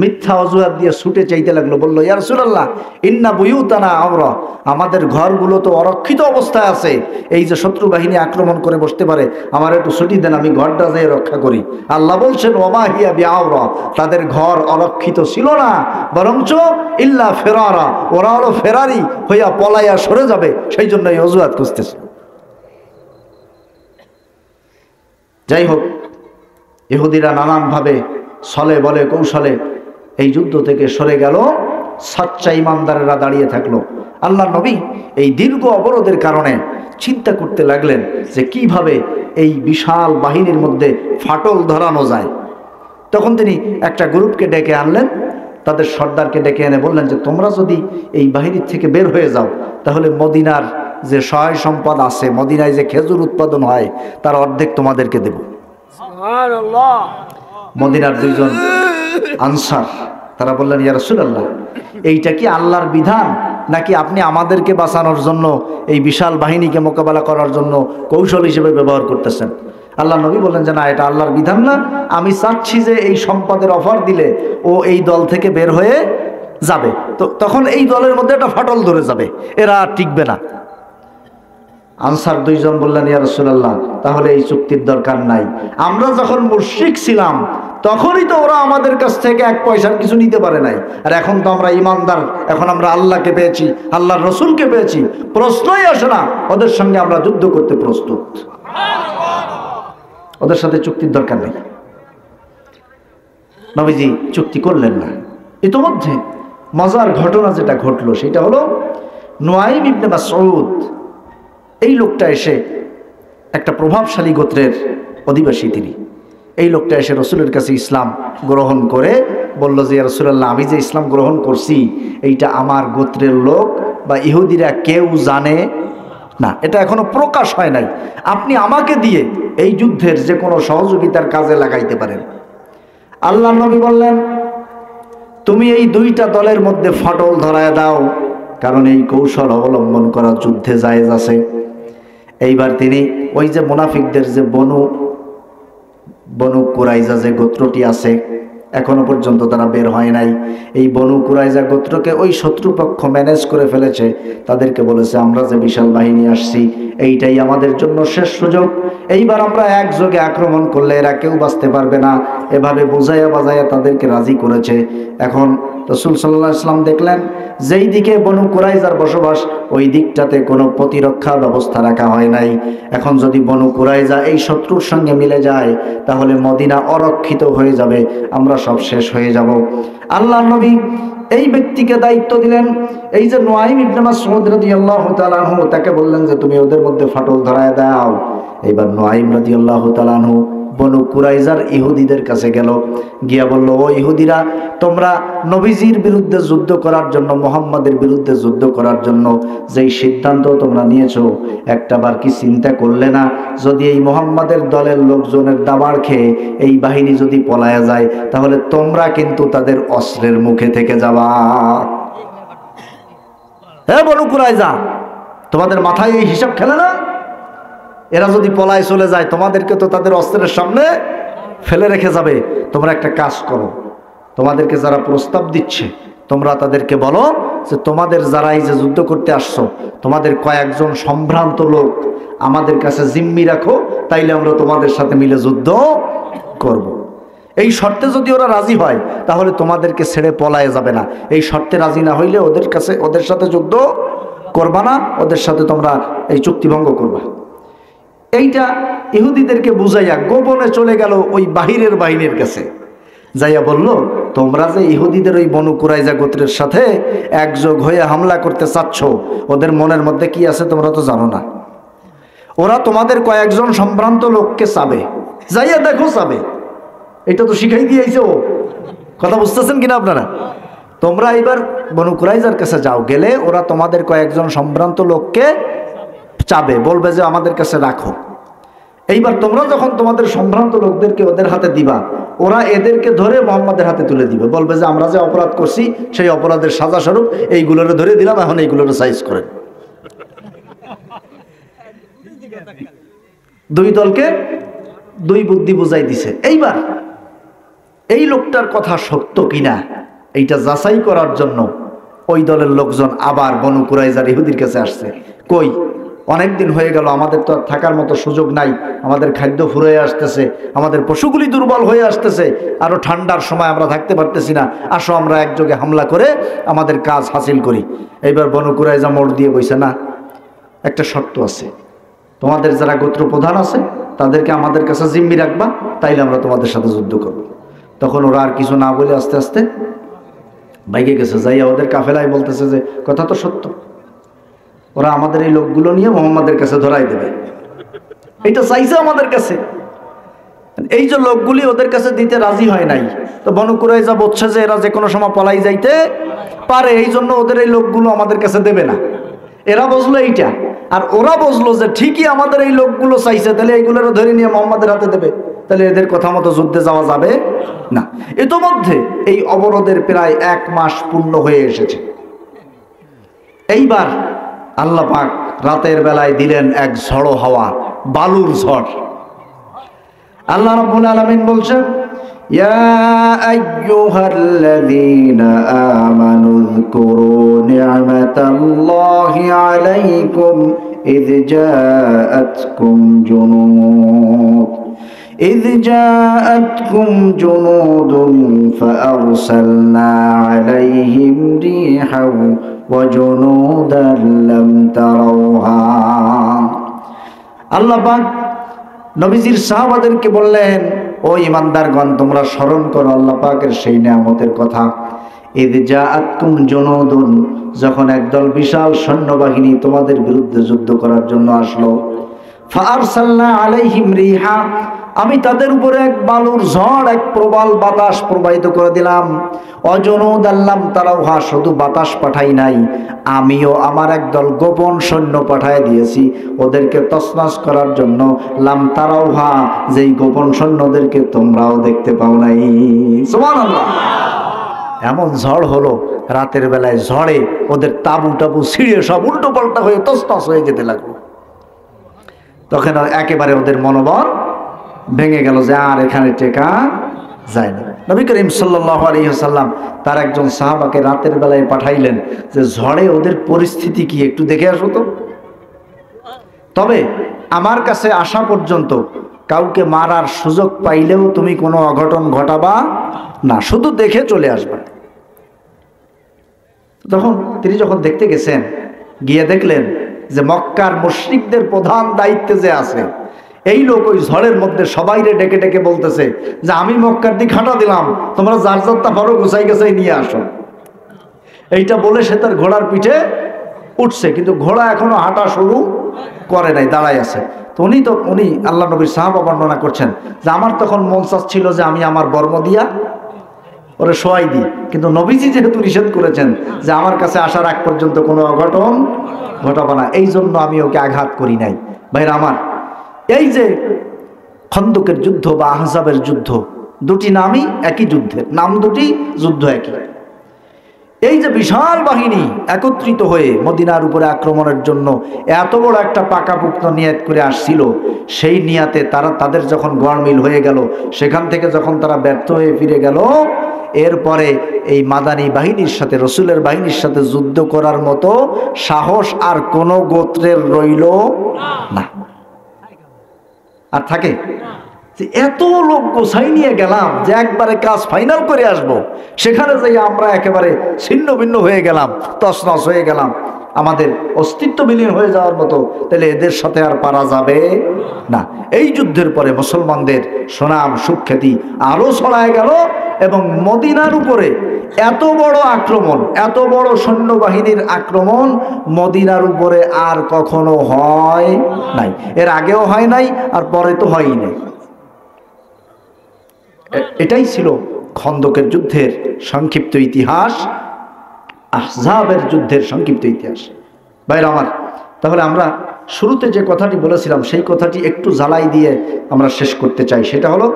মিথ্যা অজুহাত দিয়ে ছুটে চাইতে লাগলো, বললো ইয়া রাসূলুল্লাহ ইন্না বুয়ুতানা আওরা, আমাদের ঘরগুলো তো অরক্ষিত অবস্থায় আছে, এই যে শত্রু বাহিনী আক্রমণ করে বসতে পারে, আমার একটু ছুটি দেন, আমি ঘরটা যেয়ে রক্ষা করি। আল্লাহ বলছেন ওমা হিয়া বিআওরা, তাদের ঘর অরক্ষিত ছিল না, বরঞ্চ ইল্লা ফেরারা, ওরা হলো ফেরারি হইয়া পলাইয়া সরে যাবে, সেই জন্য এই অজুহাত খুঁজতেছে। যাই হোক, ইহুদিরা নানানভাবে ছলে বলে কৌশলে এই যুদ্ধ থেকে সরে গেল, সাচ্চা ইমানদারেরা দাঁড়িয়ে থাকলো। আল্লাহ নবী এই দীর্ঘ অবরোধের কারণে চিন্তা করতে লাগলেন যে কিভাবে এই বিশাল বাহিনীর মধ্যে ফাটল ধরানো যায়। তখন তিনি একটা গ্রুপকে ডেকে আনলেন, তাদের সর্দারকে ডেকে এনে বললেন যে তোমরা যদি এই বাহিনীর থেকে বের হয়ে যাও, তাহলে মদিনার যে সহায় সম্পদ আছে, মদিনায় যে খেজুর উৎপাদন হয়, তার অর্ধেক তোমাদেরকে দেব। মদিনার দুইজন আনসার তারা বললেন, ইয়া রাসূলুল্লাহ, এইটা কি আল্লাহর বিধান, নাকি আপনি আমাদেরকে বাঁচানোর জন্য এই বিশাল বাহিনীকে মোকাবেলা করার জন্য কৌশল হিসেবে ব্যবহার করতেছেন? আল্লাহ নবী বললেন যে না, এটা আল্লাহর বিধান না, আমি চাচ্ছি যে এই সম্পদের অফার দিলে ও এই দল থেকে বের হয়ে যাবে, তো তখন এই দলের মধ্যে একটা ফাটল ধরে যাবে, এরা আর টিকবে না। আনসার দুইজন বললেন, ইয়া রাসূলুল্লাহ, তাহলে এই চুক্তির দরকার নাই, আমরা যখন মুশরিক ছিলাম তখনই তো ওরা আমাদের কাছ থেকে এক পয়সার কিছু নিতে পারে নাই, আর এখন তো আমরা ইমানদার, এখন আমরা আল্লাহকে পেয়েছি, আল্লাহর রসুলকে পেয়েছি, প্রশ্নই আসে না ওদের সঙ্গে আমরা যুদ্ধ করতে প্রস্তুত, ওদের সাথে চুক্তির দরকার নেই। নবীজি চুক্তি করলেন না। ইতোমধ্যে মজার ঘটনা যেটা ঘটলো সেটা হলো, নুয়াইম ইবনে মাসউদ, এই লোকটা এসে একটা প্রভাবশালী গোত্রের অধিবাসী তিনি, এই লোকটা এসে রসুলের কাছে ইসলাম গ্রহণ করে বলল যে, ইয়া রাসূলুল্লাহ, আমি যে ইসলাম গ্রহণ করছি এইটা আমার গোত্রের লোক বা ইহুদিরা কেউ জানে না, এটা এখনো প্রকাশ হয় নাই, আপনি আমাকে দিয়ে এই যুদ্ধের যে কোনো সহযোগিতার কাজে লাগাইতে পারেন। আল্লাহ নবী বললেন, তুমি এই দুইটা দলের মধ্যে ফাটল ধরায় দাও, কারণ এই কৌশল অবলম্বন করা যুদ্ধে জায়েজ আছে। এইবার তিনি ওই যে মুনাফিকদের যে বনু কুরাইজা যে গোত্রটি আছে, এখনো পর্যন্ত তারা বের হয় নাই, এই বনু কুরাইজা গোত্রকে ওই শত্রুপক্ষ ম্যানেজ করে ফেলেছে, তাদেরকে বলেছে আমরা যে বিশাল বাহিনী আসছি এইটাই আমাদের জন্য শেষ সুযোগ, এইবার আমরা একযোগে আক্রমণ করলে এরা কেউ বাঁচতে পারবে না, এভাবে বুঝাইয়া বাজাইয়া তাদেরকে রাজি করেছে। এখন রাসূল সাল্লাল্লাহু আলাইহি ওয়াসাল্লাম দেখলেন যেই দিকে বনু কুরাইজার বসবাস ওই দিকটাতে কোনো প্রতিরক্ষা ব্যবস্থা রাখা হয় নাই, এখন যদি বনু কুরাইজা এই শত্রুর সঙ্গে মিলে যায় তাহলে মদিনা অরক্ষিত হয়ে যাবে, আমরা সব শেষ হয়ে যাব। আল্লাহর নবী এই ব্যক্তিকে দায়িত্ব দিলেন, এই যে নুয়াইম ইবনে মাসউদ রাদিয়াল্লাহু তাআলা আনহু, তাকে বললেন যে তুমি ওদের মধ্যে ফাটল ধরায় দাও। এইবার নুয়াইম রাদিয়াল্লাহু তাআলা আনহু বনু কুরাইজার ইহুদিদের কাছে গেল, গিয়া বলল, ও ইহুদিরা, তোমরা নবীজির বিরুদ্ধে যুদ্ধ করার জন্য, মুহাম্মাদের বিরুদ্ধে যুদ্ধ করার জন্য যেই সিদ্ধান্ত তোমরা নিয়েছো, একটাবার কি চিন্তা করলে না যদি এই মুহাম্মাদের দলের লোকজনের দাবার খেয়ে এই বাহিনী যদি পলায়া যায় তাহলে তোমরা কিন্তু তাদের অস্ত্রের মুখে থেকে যাবা। হে বনু কুরাইজা, তোমাদের মাথায় এই হিসাব খেলে না? এরা যদি পলায় চলে যায় তোমাদেরকে তো তাদের অস্ত্রের সামনে ফেলে রেখে যাবে। তোমরা একটা কাজ করো, তোমাদেরকে যারা প্রস্তাব দিচ্ছে তোমরা তাদেরকে বলো যে তোমাদের যারা এই যে যুদ্ধ করতে আসছো তোমাদের কয়েকজন সম্ভ্রান্ত লোক আমাদের কাছে জিম্মি রাখো, তাইলে আমরা তোমাদের সাথে মিলে যুদ্ধ করব। এই শর্তে যদি ওরা রাজি হয় তাহলে তোমাদেরকে ছেড়ে পলায় যাবে না, এই শর্তে রাজি না হইলে ওদের সাথে যুদ্ধ করবা না, ওদের সাথে তোমরা এই চুক্তিভঙ্গ করবা। এইটা ইহুদিদেরকে বুঝাইয়া গোপনে চলে গেল ওই বাহিরের বাহিনীর কাছে, যাইয়া বলল, তোমরা যে ইহুদিদের ওই বনু কুরাইজা গোত্রের সাথে একযোগ হয়ে হামলা করতে চাচ্ছ, ওদের মনের মধ্যে কি আছে তোমরা তো জানো না। ওরা তোমাদের কয়েকজন সম্ভ্রান্ত লোককে চাবে, যাইয়া দেখো চাবে, এটা তো শিখাই দিয়েছে ও। কথা বুঝতেছেন কিনা আপনারা? তোমরা এবার বনু কুরাইজার কাছে যাও, গেলে ওরা তোমাদের কয়েকজন সম্ভ্রান্ত লোককে চাবে, বলবে যে আমাদের কাছে রাখো। এইবার তোমরা যখন তোমাদের সম্ভ্রান্ত লোকদেরকে ওদের হাতে দিবা, ওরা এদেরকে ধরে মুহাম্মাদের হাতে তুলে দিবে, বলবে যে আমরা যে অপরাধ করছি সেই অপরাধের সাজা স্বরূপ এইগুলোরে ধরে দিলাম, এখন এইগুলোরে সাইজ করেন। দুই দলকে দুই বুদ্ধি বুঝাই দিছে। এইবার এই লোকটার কথা সত্য কিনা এইটা যাচাই করার জন্য ওই দলের লোকজন আবার বনু কুরাইজার ইহুদির কাছে আসছে। কই, অনেক দিন হয়ে গেল, আমাদের তো আর থাকার মতো সুযোগ নাই, আমাদের খাদ্য ফুরিয়ে আসতেছে, আমাদের পশুগুলি দুর্বল হয়ে আসতেছে, আরো ঠান্ডার সময় আমরা থাকতে পারতেছি না, আসো আমরা একযোগে হামলা করে আমাদের কাজ হাসিল করি। এইবার বনু কুরাইজা মোড় দিয়ে বইছে, না, একটা শর্ত আছে, তোমাদের যারা গোত্র প্রধান আছে তাদেরকে আমাদের কাছে জিম্মি রাখবা, তাইলে আমরা তোমাদের সাথে যুদ্ধ করব। তখন ওরা আর কিছু না বলে আস্তে আস্তে বাইকে গেছে, যাইয়া ওদের কাফেলায় বলতেছে যে কথা তো সত্য, ওরা আমাদের এই লোকগুলো নিয়ে মুহাম্মাদের কাছে ধরাই দেবে, এটা চাইছে আমাদের কাছে। এই যে লোকগুলি ওদের কাছে দিতে রাজি হয় নাই, তো বনু কুরাইজা বলছে যে এরা যে কোনো সময় পলাই যাইতে পারে, এই জন্য ওদের এই লোকগুলো আমাদের কাছে দেবে না। এরা বুঝলো এইটা, আর ওরা বুঝলো যে ঠিকই আমাদের এই লোকগুলো চাইছে, তাহলে এইগুলোর ধরে নিয়ে মুহাম্মাদের হাতে দেবে, তাহলে এদের কথা মতো যুদ্ধে যাওয়া যাবে না। ইতোমধ্যে এই অবরোধের প্রায় 1 মাস পূর্ণ হয়ে এসেছে। এইবার আল্লাহ পাক রাতের বেলায় দিলেন এক ঝড়ো হাওয়া, বালুর ঝড়। আল্লাহ রাব্বুল আলামিন বলছেন, ইয়া আইয়ুহাল্লাযীনা আমানু যকুরু নি'মাতাল্লাহি আলাইকুম ইয জাআতকুম জুনুদুন ফাআরসালনা আলাইহিম রিহাও ওয়া জুনুদান লাম তারাউহা। আল্লাহ পাক নবীজির সাহাবাদেরকে বললেন, ও ঈমানদারগণ, তোমরা স্মরণ করো আল্লাহ পাকের সেই নিয়ামতের কথা। ইয জাআতকুম জুনুদুন, যখন একদল বিশাল সৈন্যবাহিনী তোমাদের বিরুদ্ধে যুদ্ধ করার জন্য আসলো। ফাআরসালনা আলাইহিম রিহা, আমি তাদের উপরে এক বালুর ঝড়, এক প্রবল বাতাস প্রবাহিত করে দিলাম। অজনুদান লাম তারাউহা, শুধু বাতাস পাঠাই নাই, আমিও আমার একদল গোপন সৈন্য পাঠায় দিয়েছি ওদেরকে তছনছ করার জন্য। লাম তারাউহা, যেই গোপন সৈন্যদেরকে তোমরাও দেখতে পাও নাই। সুবহানাল্লাহ। এমন ঝড় হলো, রাতের বেলায় ঝড়ে ওদের তাবু টাবু ছিঁড়ে সব উল্টো পাল্টা হয়ে তছনছ হয়ে যেতে লাগলো। তখন একেবারে ওদের মনোবল ভেঙে গেল যে আর এখানে টেকা যায় না। নবী করিম সাল্লাল্লাহু আলাইহি ওয়াসাল্লাম তার একজন সাহাবাকে রাতের বেলায় পাঠাইলেন যে ঝড়ে ওদের পরিস্থিতি কি একটু দেখে আসো তো। তবে আমার কাছে আসা পর্যন্ত কাউকে মারার সুযোগ পাইলেও তুমি কোনো অঘটন ঘটাবা না, শুধু দেখে চলে আসবা। তখন তিনি যখন দেখতে গেছেন, গিয়ে দেখলেন যে মক্কার মুশরিকদের প্রধান দায়িত্বে যে আছে এই লোক ওই ঝড়ের মধ্যে সবাইরে ডেকে ডেকে বলতেছে যে আমি মক্কার দিক হাঁটা দিলাম, তোমরা যার যাত্রা পারো গোছাই গোছাই নিয়ে আসো। এইটা বলে সে তার ঘোড়ার পিঠে উঠছে, কিন্তু ঘোড়া এখনো হাঁটা শুরু করে নাই, দাঁড়ায় আছে। তো উনি আল্লাহ নবীর সাহাবা বর্ণনা করছেন যে আমার তখন মন চাচ্ছিল যে আমি আমার বর্ম দিয়া ওরে শোয়াই দিই, কিন্তু নবীজি যেহেতু নিষেধ করেছেন যে আমার কাছে আসার আগ পর্যন্ত কোনো অঘটন ঘটাবো না, এই জন্য আমি ওকে আঘাত করি নাই। ভাইরা আমার, এই যে খন্দকের যুদ্ধ বা আহজাবের যুদ্ধ, দুটি নামই একই যুদ্ধের, নাম দুটি, যুদ্ধ একই। এই যে বিশাল বাহিনী একত্রিত হয়ে মদিনার উপরে আক্রমণের জন্য এত বড় একটা পাকাপোক্ত নিয়াত করে আসছিল, সেই নিয়াতে তাদের যখন গড়মিল হয়ে গেল, সেখান থেকে যখন তারা ব্যর্থ হয়ে ফিরে গেল, এরপরে এই মাদানী বাহিনীর সাথে, রসুলের বাহিনীর সাথে যুদ্ধ করার মতো সাহস আর কোনো গোত্রের রইল না। আর থাকে এত লোক গোছাই নিয়ে গেলাম যে একবারে কাজ ফাইনাল করে আসব, সেখানে যাই আমরা একেবারে ছিন্ন ভিন্ন হয়ে গেলাম, তছনছ হয়ে গেলাম, আমাদের অস্তিত্ব বিলীন হয়ে যাওয়ার মতো, তাহলে এদের সাথে আর পারা যাবে না। এই যুদ্ধের পরে মুসলমানদের সুনাম সুখ্যাতি আরো ছড়ায় গেল এবং মদিনার উপরে এত বড় আক্রমণ, এত বড় সৈন্যবাহিনীর আক্রমণ মদিনার উপরে আর কখনো হয় নাই। এর আগেও হয় নাই, আর পরে তো হয়ই নাই। এটাই ছিল খন্দকের যুদ্ধের সংক্ষিপ্ত ইতিহাস, আহজাবের যুদ্ধের সংক্ষিপ্ত ইতিহাস। ভাইরা আমার, তাহলে আমরা শুরুতে যে কথাটি বলেছিলাম সেই কথাটি একটু জ্বালাই দিয়ে আমরা শেষ করতে চাই। সেটা হলো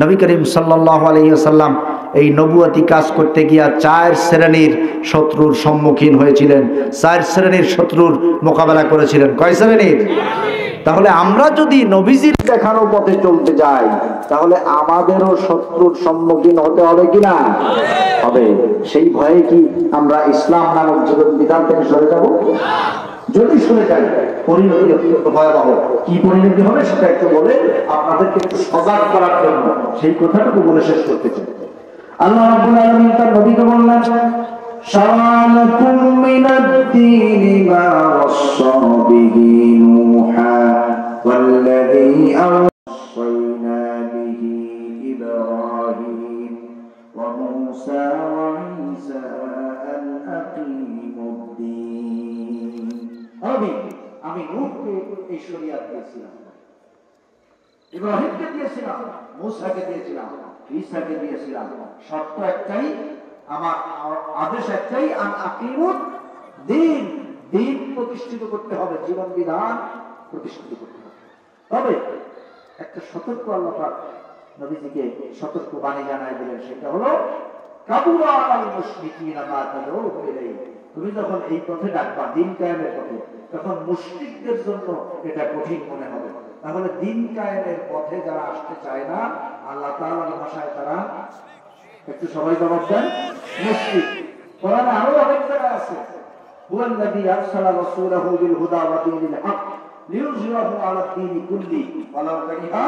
নবী করিম সাল্লাল্লাহু আলাইহি ওয়াসাল্লাম এই নবুয়াতি কাজ করতে গিয়া 4 শ্রেণীর শত্রুর সম্মুখীন হয়েছিলেন, 4 শ্রেণীর শত্রুর মোকাবেলা করেছিলেন। কয় শ্রেণীর? তাহলে আমরা যদি নবীজির দেখানো পথে চলতে যাই, তাহলে আমাদেরও শত্রুর সম্মুখীন হতে হবে কিনা? হবে। সেই ভয়ে কি আমরা ইসলাম নামক জীবন বিধান থেকে সরে যাব? যদি সরে যাই, পরিণতি অত্যন্ত ভয়াবহ। কি পরিণতি হবে সেটা একটু বলে আপনাদেরকে একটু সজাগ করার জন্য সেই কথাটুকু বলে শেষ করতে চাই। আল্লাহ রাব্বুল আলামিন তার নবীকে বললেন, শারা'লাকুম মিনাদ-দীনি মা ওয়াসসা বিহি নূহা ওয়াল্লাযী আওসাইনা বিহি ইব্রাহিম ওয়া মূসা ওয়া ঈসা আন আকিমুদ-দীন। আমি নূহকে এই শরীয়ত দিয়েছিলাম, ইব্রাহিমকে দিয়েছিলাম, মূসাকে দিয়েছিলাম, ঈসাকে দিয়েছিলাম। শর্ত একটাই, আমার আদেশ একটাই, আন আকিমুদ দ্বীন, দ্বীন প্রতিষ্ঠিত করতে হবে, জীবন বিধান প্রতিষ্ঠিত করতে হবে। তবে একটা সতর্ক আল্লাহ পাক নবীজিকে সতর্ক বাণী জানায় দিলেন, সেটা হলো কাবুরা আলাল মুশরিকিনা মা তাদউহু ইলাইহি। তুমি যখন এই পথে ডাকবা, দিন কায়েমের পথে, তখন মুশরিকদের জন্য এটা কঠিন মনে হবে। তাহলে দিন কায়েমের পথে যারা আসতে চায় না, আল্লাহ তাআলার ভাষায় তারা, একটু সবাই জবাব দেন, মুশরিক। কোরআনে আরো অনেক জায়গা আছে, হুয়াল্লাযী আরসালা রাসূলাহু বিল হুদা ওয়া দীনিল হক লিইয়ুযহিরাহু আলাদ দীনি কুল্লি ওয়ালাউ কারিহা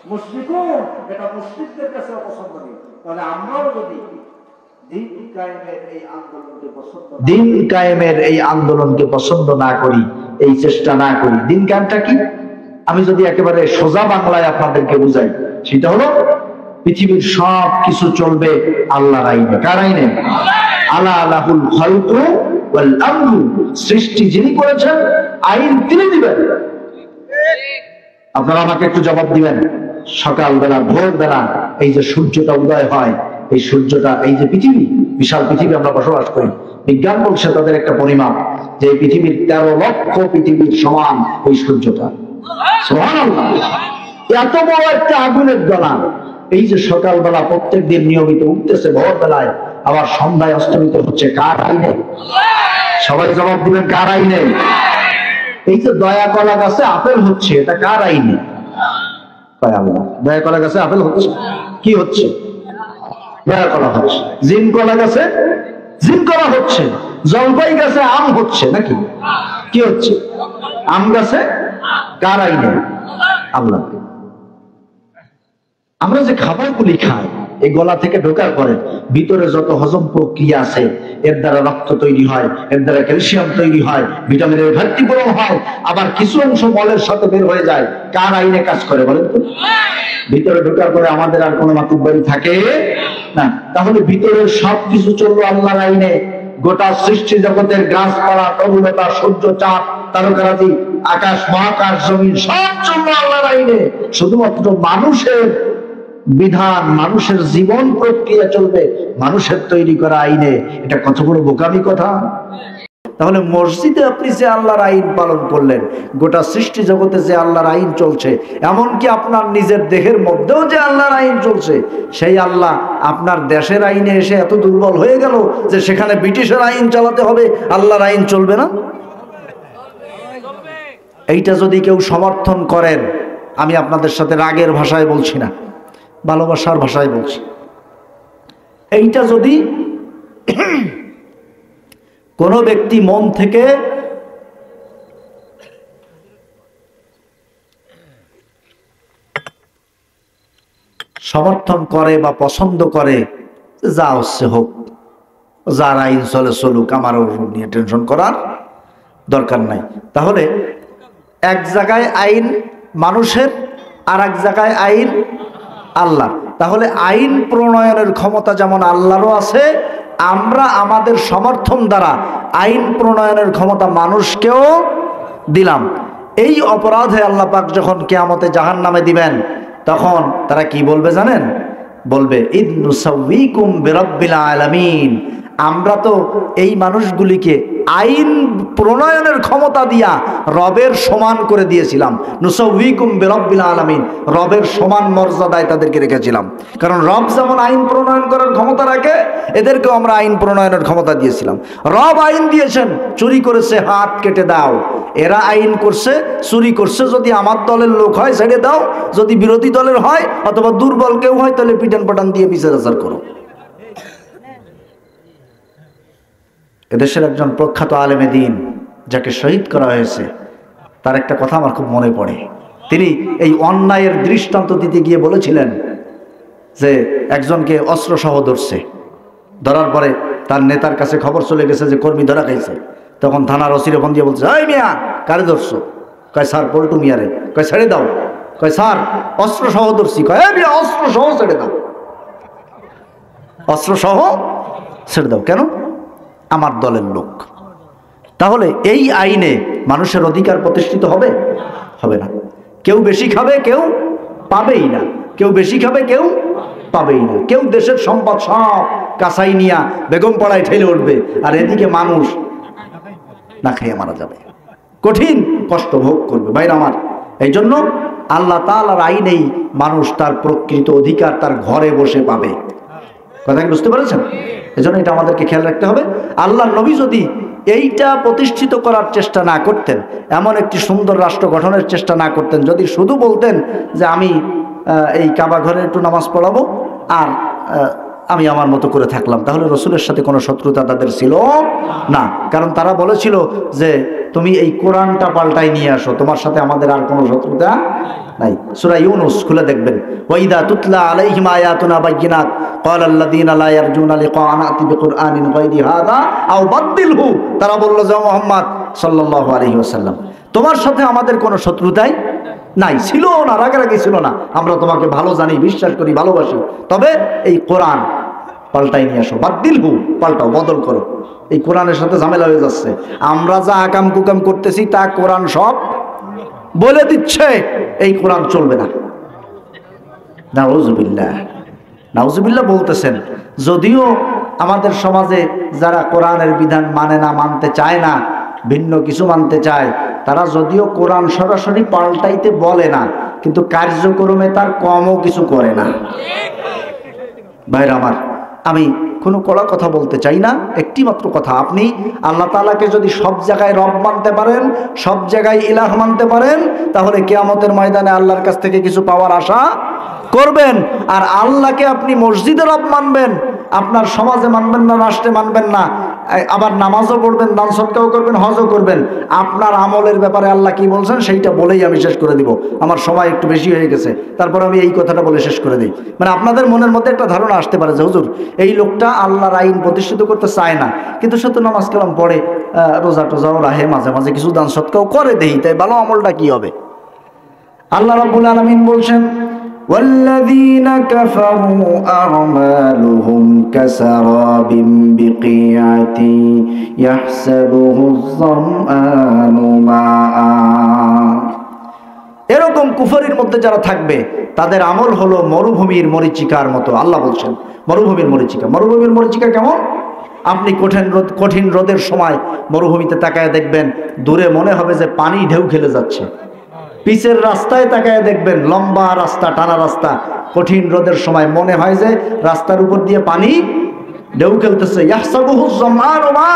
মুশরিকুন। এটা মুশরিকদের কাছে অপছন্দনীয়। তাহলে আমরাও যদি দিন কায়েমের এই আন্দোলনকে পছন্দ না করি, এই চেষ্টা না করি, দিন কায়েমটা কি? আমি যদি একেবারে সোজা বাংলায় আপনাদেরকে বুঝাই, সেটা হলো পৃথিবীর সব কিছু চলবে আল্লাহর আইনে। কার আইনে? আলা লাহুল খালকু ওয়াল আমরু। সৃষ্টি যিনি করেছেন, আইন তিনি দিবেন। আপনারা আমাকে একটু জবাব দিবেন, সকালবেলা ভোরবেলা এই যে সূর্যটা উদয় হয়, এই সূর্যটা, এই যে পৃথিবী, বিশাল পৃথিবী আমরা বসবাস করি, বিজ্ঞান বলছে তাদের একটা পরিমাপ যে পৃথিবীর 13 লক্ষ পৃথিবীর সমান ওই সূর্যটা। সুবহানাল্লাহ। এত বড় একটা আগুনের দলা, এই যে সকালবেলা প্রত্যেক দিন নিয়মিত উঠতেছে ভোরবেলায়, আবার সন্ধ্যায় অস্তমিত হচ্ছে, কার আইনে? সবাই জবাব দিবেন, কার আইনে? এই যে দয়া কলা গাছে আপেল হচ্ছে, এটা কার আইনে? আল্লাহ। দয়া কলা গাছে আপেল হচ্ছে, কি হচ্ছে? দয়া কলা হচ্ছে। জিন কলা গাছে জিন কলা হচ্ছে। জলপাই গাছে আম হচ্ছে, নাকি? কি হচ্ছে? আম গাছে কার আইনে? আল্লাহ। আমরা যে খাবারগুলি খাই, এই গলা থেকে ঢোকার পরে ভিতরে যত হজম প্রক্রিয়া আছে, এর দ্বারা রক্ত তৈরি হয়, এর দ্বারা ক্যালসিয়াম তৈরি হয়, ভিটামিনের ঘাটতি পূরণ হয়, আবার কিছু অংশ মলের সাথে বের হয়ে যায়। কার আইনে কাজ করে বলেন তো? ভিতরে ঢোকার পরে আমাদের আর কোনো মাতুব্বারি থাকে না। তাহলে ভিতরের সবকিছু চললো আল্লাহর আইনে। গোটা সৃষ্টি জগতের গাছপালা, তরুলতা, সূর্য, চাঁদ, তারকারাজি, আকাশ, মহাকাশ, জমিন, সব চললো আল্লাহর আইনে। শুধুমাত্র মানুষের বিধান, মানুষের জীবন প্রক্রিয়া চলবে মানুষের তৈরি করা আইনে। এটা কত বড় বোকামি কথা! তাহলে মসজিদে আপনি যে আল্লাহর আইন পালন করলেন, গোটা সৃষ্টি জগতে যে আল্লাহর আইন চলছে, এমনকি আপনার নিজের দেহের মধ্যেও যে আল্লাহর আইন চলছে, সেই আল্লাহ আপনার দেশের আইনে এসে এত দুর্বল হয়ে গেল যে সেখানে ব্রিটিশের আইন চালাতে হবে, আল্লাহর আইন চলবে না। এইটা যদি কেউ সমর্থন করেন, আমি আপনাদের সাথে রাগের ভাষায় বলছি না, ভালোবাসার ভাষায় বলছি, এইটা যদি কোন ব্যক্তি মন থেকে সমর্থন করে বা পছন্দ করে, যা হচ্ছে হোক, যার আইন চলে চলুক, আমার ওর নিয়ে টেনশন করার দরকার নাই। তাহলে এক জায়গায় আইন মানুষের, আর এক জায়গায় আইন আল্লাহ। তাহলে আইন প্রণয়নের ক্ষমতা যেমন আল্লাহরও আছে, আমরা আমাদের সমর্থন দ্বারা আইন প্রণয়নের ক্ষমতা মানুষকেও দিলাম। এই অপরাধে আল্লাহ পাক যখন কিয়ামতে জাহান্নামে দিবেন, তখন তারা কি বলবে জানেন? বলবে ইদ নুসাউইকুম বিরাব্বিল আলামিন। আমরা তো এই মানুষগুলিকে আইন প্রণয়নের ক্ষমতা দিয়া রবের সমান করে দিয়েছিলাম। নুসাউইকুম বিরাব্বিল আলামিন, রবের সমান মর্যাদায় তাদেরকে রেখেছিলাম। কারণ রব যেমন আইন প্রণয়ন করার ক্ষমতা রাখে, এদেরকেও আমরা আইন প্রণয়নের ক্ষমতা দিয়েছিলাম। রব আইন দিয়েছেন, চুরি করেছে হাত কেটে দাও। এরা আইন করছে, চুরি করছে, যদি আমার দলের লোক হয় ছেড়ে দাও, যদি বিরোধী দলের হয় অথবা দুর্বল কেউ হয় তাহলে পিটান পাটান দিয়ে বিচার আচার করো। এদেশের একজন প্রখ্যাত আলেমে দ্বীন, যাকে শহীদ করা হয়েছে, তার একটা কথা আমার খুব মনে পড়ে। তিনি এই অন্যায়ের দৃষ্টান্ত দিতে গিয়ে বলেছিলেন যে একজনকে অস্ত্র সহ ধরছে, ধরার পরে তার নেতার কাছে খবর চলে গেছে যে কর্মী ধরা খাইছে। তখন থানার ওসিরে ফোন দিয়ে বলছে, এই মিয়া কারে ধরছো? কয় স্যার পল্টু মিয়ারে। কয় ছেড়ে দাও। কয় স্যার অস্ত্র সহ ধরছি। কয় মিয়া অস্ত্র সহ ছেড়ে দাও, অস্ত্র সহ ছেড়ে দাও। কেন? আমার দলের লোক। তাহলে এই আইনে মানুষের অধিকার প্রতিষ্ঠিত হবে? হবে না। কেউ বেশি খাবে, কেউ পাবেই না। কেউ বেশি খাবে, কেউ পাবেই না। কেউ দেশের সম্পদ সব কাছাই নিয়া বেগম পাড়ায় ঠেলে উঠবে, আর এদিকে মানুষ না খেয়ে মারা যাবে, কঠিন কষ্ট ভোগ করবে। ভাইরা আমার, এই জন্য আল্লাহ তাআলার আইনেই মানুষ তার প্রকৃত অধিকার তার ঘরে বসে পাবে। কথা কি বুঝতে পেরেছেন? এজন্য এটা আমাদেরকে খেয়াল রাখতে হবে। আল্লাহর নবী যদি এইটা প্রতিষ্ঠিত করার চেষ্টা না করতেন, এমন একটি সুন্দর রাষ্ট্র গঠনের চেষ্টা না করতেন, যদি শুধু বলতেন যে আমি এই কাবা ঘরে একটু নামাজ পড়াবো আর আমি আমার মতো করে থাকলাম, তাহলে রসুলের সাথে কোনো শত্রুতা তাদের ছিল না। কারণ তারা বলেছিল যে তুমি এই কোরআনটা পাল্টাই নিয়ে আসো, তোমার সাথে আমাদের আর কোনো শত্রুতা নাই। সূরা ইউনূস খুলে দেখবেন, ওয়াইদা তুতলা আলাইহিম আয়াতুনা বাইয়িনাত ক্বালা আল্লাযীনা লা ইয়ারজুনা লিকাআনা আতি বিকুরআনিন গায়রি হাযা আও বাদদিলহু। তারা বলল যে মুহাম্মদ সাল্লাল্লাহু আলাইহি ওয়াসাল্লাম, তোমার সাথে আমাদের কোনো শত্রুতাই নাই, ছিল না, রাগারাগি ছিল না, আমরা তোমাকে ভালো জানি, বিশ্বাস করি, ভালোবাসি, তবে এই কোরআন পাল্টাই নিয়ে আসো। বাদদিলহু, পাল্টাও, বদল করো, এই কোরআনের সাথে ঝামেলা হয়ে যাচ্ছে, আমরা যা আকাম কুকাম করতেছি তা কোরআন সব বলে দিচ্ছে, এই কোরআন চলবে না। নাউজুবিল্লাহ, নাউজুবিল্লাহ বলতেছেন। যদিও আমাদের সমাজে যারা কোরআনের বিধান মানে না, মানতে চায় না, ভিন্ন কিছু মানতে চায়, তারা যদিও কোরআন সরাসরি পাল্টাইতে বলে না, কিন্তু কার্যক্রমে তার কমও কিছু করে না। ভাইরা আমার, আমি কোনো কড়া কথা বলতে চাই না, একটি মাত্র কথা, আপনি আল্লাহ তাআলাকে যদি সব জায়গায় রব মানতে পারেন, সব জায়গায় ইলাহ মানতে পারেন, তাহলে কিয়ামতের ময়দানে আল্লাহর কাছ থেকে কিছু পাওয়ার আশা করবেন। আর আল্লাহকে আপনি মসজিদে রব মানবেন, আপনার সমাজে মানবেন না, রাষ্ট্রে মানবেন না, আবার নামাজও পড়বেন, দান সদকাও করবেন, হজও করবেন, আপনার আমলের ব্যাপারে আল্লাহ কি বলছেন সেইটা বলেই আমি শেষ করে দিব। আমার সময় একটু বেশি হয়ে গেছে, তারপর আমি এই কথাটা বলে শেষ করে দিই। মানে আপনাদের মনের মধ্যে একটা ধারণা আসতে পারে যে হুজুর এই লোকটা আল্লাহর আইন প্রতিষ্ঠিত করতে চায় না, কিন্তু সে তো নামাজ কালাম পড়ে, রোজা টোজাও রাহে, মাঝে মাঝে কিছু দান সদকাও করে, দেই, তাই ভালো আমলটা কি হবে? আল্লাহ রাব্বুল আলামিন বলছেন, والذين كفروا أعمالهم كسراب بقيعة يحسبه الظمآن ماء। এরকম কুফরির মধ্যে যারা থাকবে তাদের আমল হলো মরুভূমির মরীচিকার মতো। আল্লাহ বলছেন মরুভূমির মরীচিকা। মরুভূমির মরীচিকা কেমন? আপনি কঠিন রোদের সময় মরুভূমিতে তাকায় দেখবেন, দূরে মনে হবে যে পানি ঢেউ খেলে যাচ্ছে। পিচের রাস্তায় তাকায় দেখবেন, লম্বা রাস্তা, টানা রাস্তা, কঠিন রোদের সময় মনে হয় যে রাস্তার উপর দিয়ে পানি ঢেউ খেলতেছে। ইয়াহসাবুহু যামআনু মা।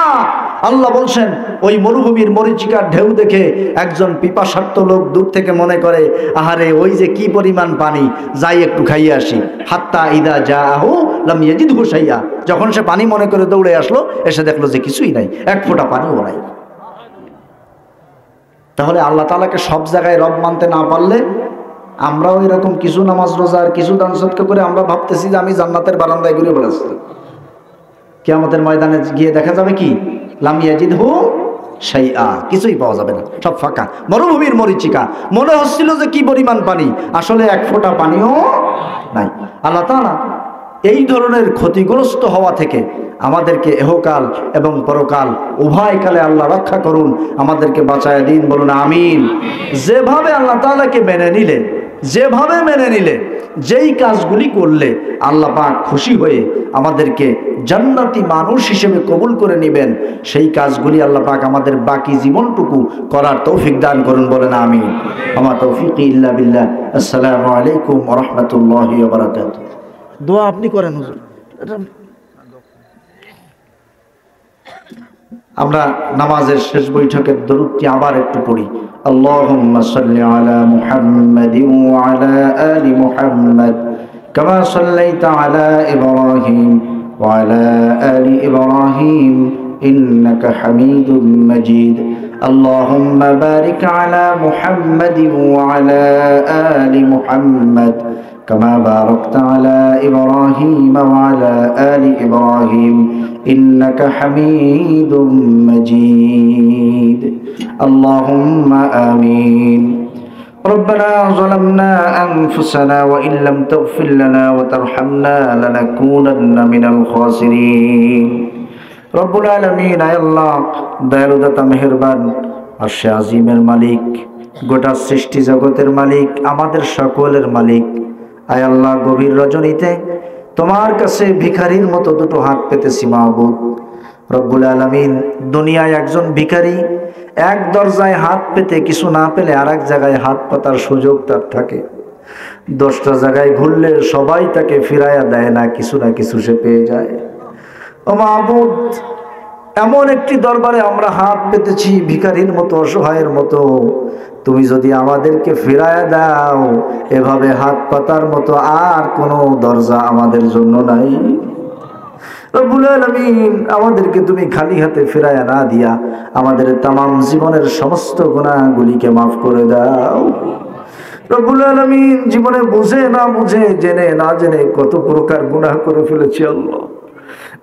আল্লাহ বলছেন ওই মরুভূমির মরীচিকার ঢেউ দেখে একজন পিপাসার্ত লোক দূর থেকে মনে করে, আহারে ওই যে কি পরিমাণ পানি, যাই একটু খাইয়ে আসি। হাত্তা ইদা জাআহু লাম ইয়াজিদহু শাইআ। যখন সে পানি মনে করে দৌড়ে আসলো, এসে দেখলো যে কিছুই নাই, এক ফোঁটা পানিও নাই। তাহলে আল্লাহ তাআলাকে সব জায়গায় রব মানতে না পারলে আমরাও এরকম কিছু নামাজ রোজা আর কিছু দান সদকা করে আমরা ভাবতেছি যে আমি জান্নাতের বারান্দায় ঘুরে বেড়াচ্ছি। কিয়ামতের ময়দানে গিয়ে দেখা যাবে কি, লাম ইয়াজিদহু শাইআ, কিছুই পাওয়া যাবে না, সব ফাঁকা। মরুভূমির মরীচিকা, মনে হচ্ছিল যে কি পরিমাণ পানি, আসলে এক ফোঁটা পানিও নাই। আল্লাহ তাআলা এই ধরনের ক্ষতিগ্রস্ত হওয়া থেকে আমাদেরকে এহকাল এবং পরকাল উভয় কালে আল্লাহ রক্ষা করুন, আমাদেরকে বাঁচায় দিন, বলুন আমিন। যেভাবে আল্লাহ তাআলাকে মেনে নিলে, যেই কাজগুলি করলে আল্লাহ পাক খুশি হয়ে আমাদেরকে জান্নাতি মানুষ হিসেবে কবুল করে নেবেন, সেই কাজগুলি আল্লাহ পাক আমাদের বাকি জীবনটুকু করার তৌফিক দান করুন, বলেন আমিন। আমা তৌফিক ইল্লা বিল্লাহ। আসসালামু আলাইকুম ওয়া রাহমাতুল্লাহি ওয়া বারাকাতুহু। দোয়া আপনি করেন হুজুর। আমরা নামাজের শেষ বৈঠকের দরুদটি আবার একটু পড়ি। আল্লাহুম্মা সাল্লি আলা মুহাম্মাদিন ওয়া আলা আলি মুহাম্মাদ কামা সাল্লাইতা আলা ইব্রাহিম ওয়া আলা আলি ইব্রাহিম ইন্নাকা হামিদুম মাজিদ। আল্লাহুম্মা বারিক আলা মুহাম্মাদিন ওয়া আলা আলি মুহাম্মাদ كما باركت على إبراهيم وعلى آل إبراهيم إنك حميد مجيد. اللهم آمين. ربنا ظلمنا أنفسنا وإن لم تغفر لنا وترحمنا لنكونن من الخاسرين. رب العالمين আয় আল্লাহ, দয়ালু দাতা মেহেরবান, আরশে আজিমের মালিক, গোটা সৃষ্টি জগতের মালিক, আমাদের সকলের মালিক, আয় আল্লাহ, গভীর রজনীতে তোমার কাছে ভিখারির মতো দুটো হাত পেতেছি মাহবুব রব্বুল আলামিন। দুনিয়ায় একজন ভিখারি, এক দরজায় হাত পেতে কিছু না পেলে আর এক জায়গায় হাত পাতার সুযোগ তার থাকে। 10টা জায়গায় ঘুরলে সবাই তাকে ফিরাইয়া দেয় না, কিছু না কিছু সে পেয়ে যায়। ও মাবুদ, এমন একটি দরবারে আমরা হাত পেতেছি ভিখারির মতো, অসহায়ের মতো, তুমি যদি আমাদেরকে ফিরাইয়া দাও, এভাবে হাত পাতার মতো আর কোনো দরজা আমাদের জন্য নাই। রব্বুল আলামিন, আমাদেরকে তুমি খালি হাতে ফিরাইয়া না দিয়া আমাদের তামাম জীবনের সমস্ত গুনাহগুলিকে মাফ করে দাও। রব্বুল আলামিন, জীবনে বুঝে না বুঝে, জেনে না জেনে কত প্রকার গুনাহ করে ফেলেছি আল্লাহ।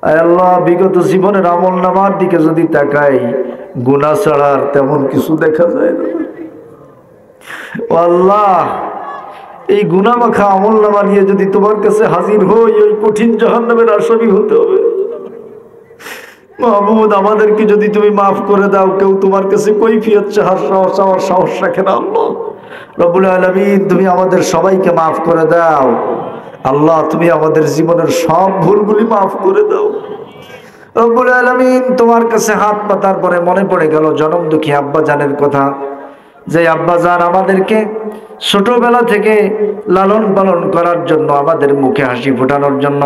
আয় আল্লাহ, বিগত জীবনের আমল নামার দিকে যদি তাকাই, গুনাহ ছাড়ার তেমন কিছু দেখা যায় না। ও আল্লাহ, এই গুনাহ মাখা আমল নামা নিয়ে যদি তোমার কাছে হাজির হই, ওই কঠিন জাহান্নামের আসামি হতে হবে। মাহবুব, আমাদেরকে যদি তুমি মাফ করে দাও, কেউ তোমার কাছে কৈফিয়ত চাওয়ার সাহস রাখে না আল্লাহ। রব্বুল আলামিন, তুমি আমাদের সবাইকে মাফ করে দাও আল্লাহ। তুমি আমাদের জীবনের সব ভুলগুলি মাফ করে দাও রব্বুল আলামিন। তোমার কাছে হাত পাতার পরে মনে পড়ে গেল জনম দুঃখী আব্বা জানের কথা, যে আব্বা জান আমাদেরকে ছোটবেলা থেকে লালন পালন করার জন্য, আমাদের মুখে হাসি ফোটানোর জন্য,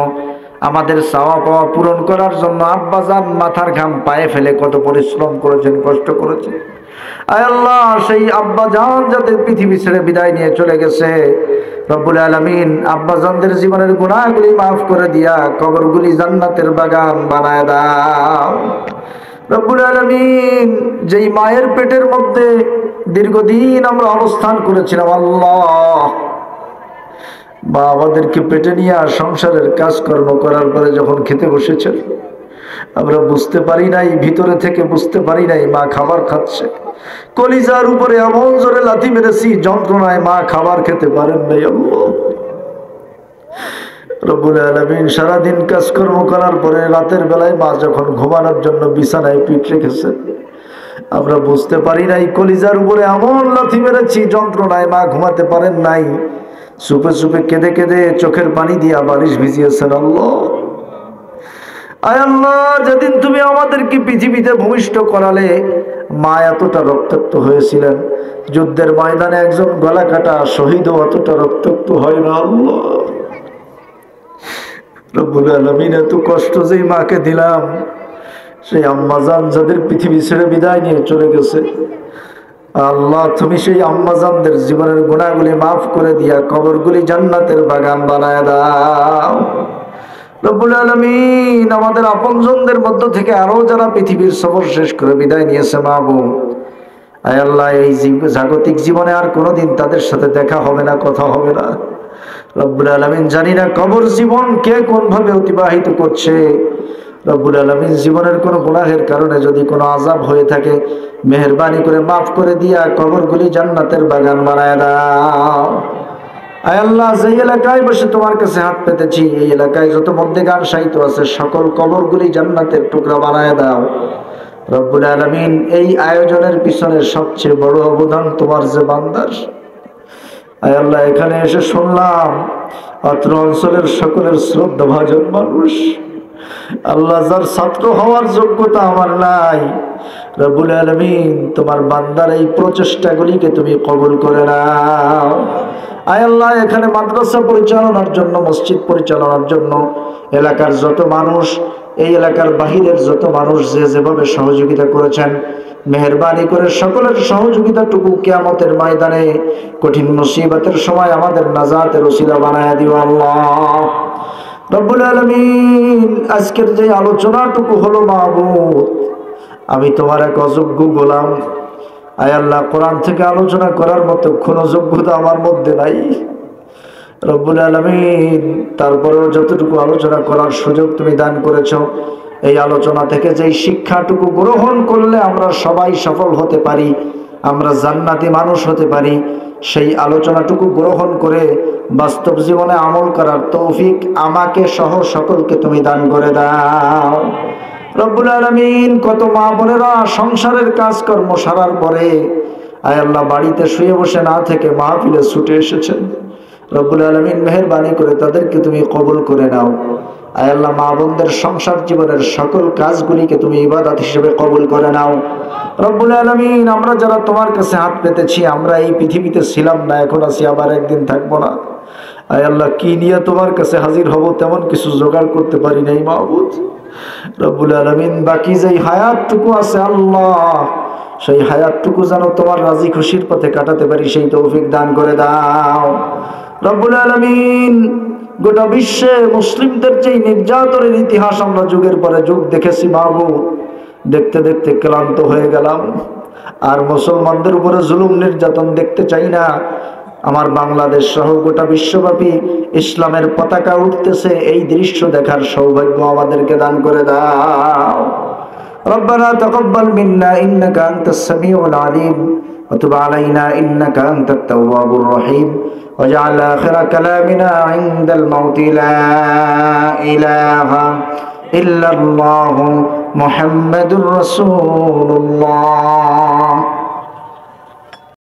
আমাদের চাওয়া পাওয়া পূরণ করার জন্য আব্বা জান মাথার ঘাম পায়ে ফেলে কত পরিশ্রম করেছেন, কষ্ট করেছেন। আয় আল্লাহ, সেই আব্বা জান যাদের পৃথিবী ছেড়ে বিদায় নিয়ে চলে গেছে, রব্বুল আলামিন আব্বা জানদের জীবনের গুনাহগুলি মাফ করে দিয়া কবরগুলি জান্নাতের বাগান বানায় দাও রব্বুল আলামিন। যেই মায়ের পেটের মধ্যে দীর্ঘদিন আমরা অবস্থান করেছিলাম আল্লাহ, মা আমাদেরকে পেটে নিয়ে আর সংসারের কাজকর্ম করার পরে যখন খেতে বসেছেন, আমরা বুঝতে পারি নাই, ভিতরে থেকে বুঝতে পারি নাই মা খাবার খাচ্ছে। কলিজার উপরে এমন জোরে লাথি মেরেছি, যন্ত্রণায় মা খাবার খেতে পারেন নাই আল্লাহ। রব্বুল আলামিন, সারাদিন কাজকর্ম করার পরে রাতের বেলায় মা যখন ঘুমানোর জন্য বিছানায় পিঠ রেখেছে, আমরা বুঝতে পারি নাই কলিজার উপরে এমন লাথি মেরেছি, যন্ত্রণায় মা ঘুমাতে পারেন নাই। চুপে চুপে কেঁদে কেঁদে চোখের পানি দিয়া বালিশ ভিজিয়েছেন আল্লাহ। আয় আল্লাহ, যেদিন তুমি আমাদেরকে পৃথিবীতে ভূমিষ্ঠ করালে, মা এতটা রক্তাক্ত হয়েছিলেন, যুদ্ধের ময়দানে একজন গলা কাটা শহীদও অতটা রক্তাক্ত হয় না আল্লাহ। রব্বুল আলামিন, এত কষ্ট যেই মাকে দিলাম, সেই আম্মাজান যাদের পৃথিবী ছেড়ে বিদায় নিয়ে চলে গেছে, আল্লাহ তুমি সেই আম্মাজানদের জীবনের গুনাহগুলি মাফ করে দিয়া কবরগুলি জান্নাতের বাগান বানায় দাও রব্বুল আলামিন। আমাদের আপনজনদের মধ্য থেকে আরো যারা পৃথিবীর সফর শেষ করে বিদায় নিয়েছে মাহবুব, আয় আল্লাহ, এই জাগতিক জীবনে আর কোনোদিন তাদের সাথে দেখা হবে না, কথা হবে না রব্বুল আলামিন। জানি না কবর জীবন কে কোন ভাবে অতিবাহিত করছে রব্বুল আলামিন। জীবনের কোনো গুনাহের কারণে যদি কোনো আযাব হয়ে থাকে, মেহেরবানি করে মাফ করে দিয়া কবরগুলি জান্নাতের বাগান বানায় দাও। আয় আল্লাহ, যেই এলাকায় বসে তোমার কাছে হাত পেতেছি, এই এলাকায় যত মধ্যে গান সাহিত্য আছে, সকল কবরগুলি জান্নাতের টুকরা বানায় দাও রব্বুল আলামিন। এই আয়োজনের পিছনে সবচেয়ে বড় অবদান তোমার যে বান্দার। আয় আল্লাহ, এখানে এসে শুনলাম অত্র অঞ্চলের সকলের শ্রদ্ধাভাজন মানুষ, আল্লাহ যার ছাত্র হওয়ার যোগ্যতা আমার নাই, রব্বুল আলামিন তোমার বান্দার এই প্রচেষ্টাগুলিকে তুমি কবুল করে নাও। আয় আল্লাহ, এখানে মাদ্রাসা পরিচালনার জন্য, মসজিদ পরিচালনার জন্য এলাকার যত মানুষ, এই এলাকার বাহিরের যত মানুষ যে যেভাবে সহযোগিতা করেছেন, মেহেরবানি করে সকলের সহযোগিতাটুকু কিয়ামতের ময়দানে কঠিন মুসিবতের সময় আমাদের নাজাতের ওসিলা বানায়া দিও আল্লাহ রব্বুল আলামিন। আজকের যে আলোচনাটুকু হলো মাহবুব, আমি তোমার এক অযোগ্য গোলাম। আয় আল্লাহ, কোরআন থেকে আলোচনা করার মতো কোনো যোগ্যতা আমার মধ্যে নাই রব্বুল আলামিন। তারপরেও যতটুকু আলোচনা করার সুযোগ তুমি দান করেছো, এই আলোচনা থেকে যেই শিক্ষাটুকু গ্রহণ করলে আমরা সবাই সফল হতে পারি, আমরা জান্নাতি মানুষ হতে পারি, সেই আলোচনাটুকু গ্রহণ করে বাস্তব জীবনে আমল করার তৌফিক আমাকে সহ সকলকে তুমি দান করে দাও রব্বুল আলামিন। কত মা বোনেরা সংসারের কাজকর্ম সারার পরে আয় আল্লাহ বাড়িতে শুয়ে বসে না থেকে মাহফিলে ছুটে এসেছেন রব্বুল আলামিন, মেহেরবানি করে তাদেরকে তুমি কবুল করে নাও। আয় আল্লাহ মা বোনদের সংসার জীবনের সকল কাজগুলিকে তুমি ইবাদত হিসেবে কবুল করে নাও রব্বুল আলামিন। আমরা যারা তোমার কাছে হাত পেতেছি, আমরা এই পৃথিবীতে ছিলাম না, এখন আছি, আবার একদিন থাকবো না। আয় আল্লাহ, কি নিয়ে তোমার কাছে হাজির হব তেমন কিছু জোগাড় করতে পারি নাই মাহবুদ রব্বুল আলামিন। বাকি যেই হায়াতটুকু আছে আল্লাহ, সেই হায়াতটুকু যেন তোমার রাজি খুশির পথে কাটাতে পারি, সেই তৌফিক দান করে দাও রব্বুল আলামিন। গোটা বিশ্বে মুসলিমদের যে নির্যাতনের ইতিহাস আমরা যুগের পরে যুগ দেখেছি মাহবুব, দেখতে দেখতে ক্লান্ত হয়ে গেলাম। আর মুসলমানদের উপরে জুলুম নির্যাতন দেখতে চাই না। আমার বাংলাদেশ সহ গোটা বিশ্বব্যাপী ইসলামের পতাকা উঠতেছে, এই দৃশ্য দেখার সৌভাগ্য আমাদেরকে দান করে দাও। ربنا تقبل منا إنك أنت السميع العليم وتب علينا إنك أنت التواب الرحيم واجعل آخر كلامنا عند الموت لا إله إلا الله محمد رسول الله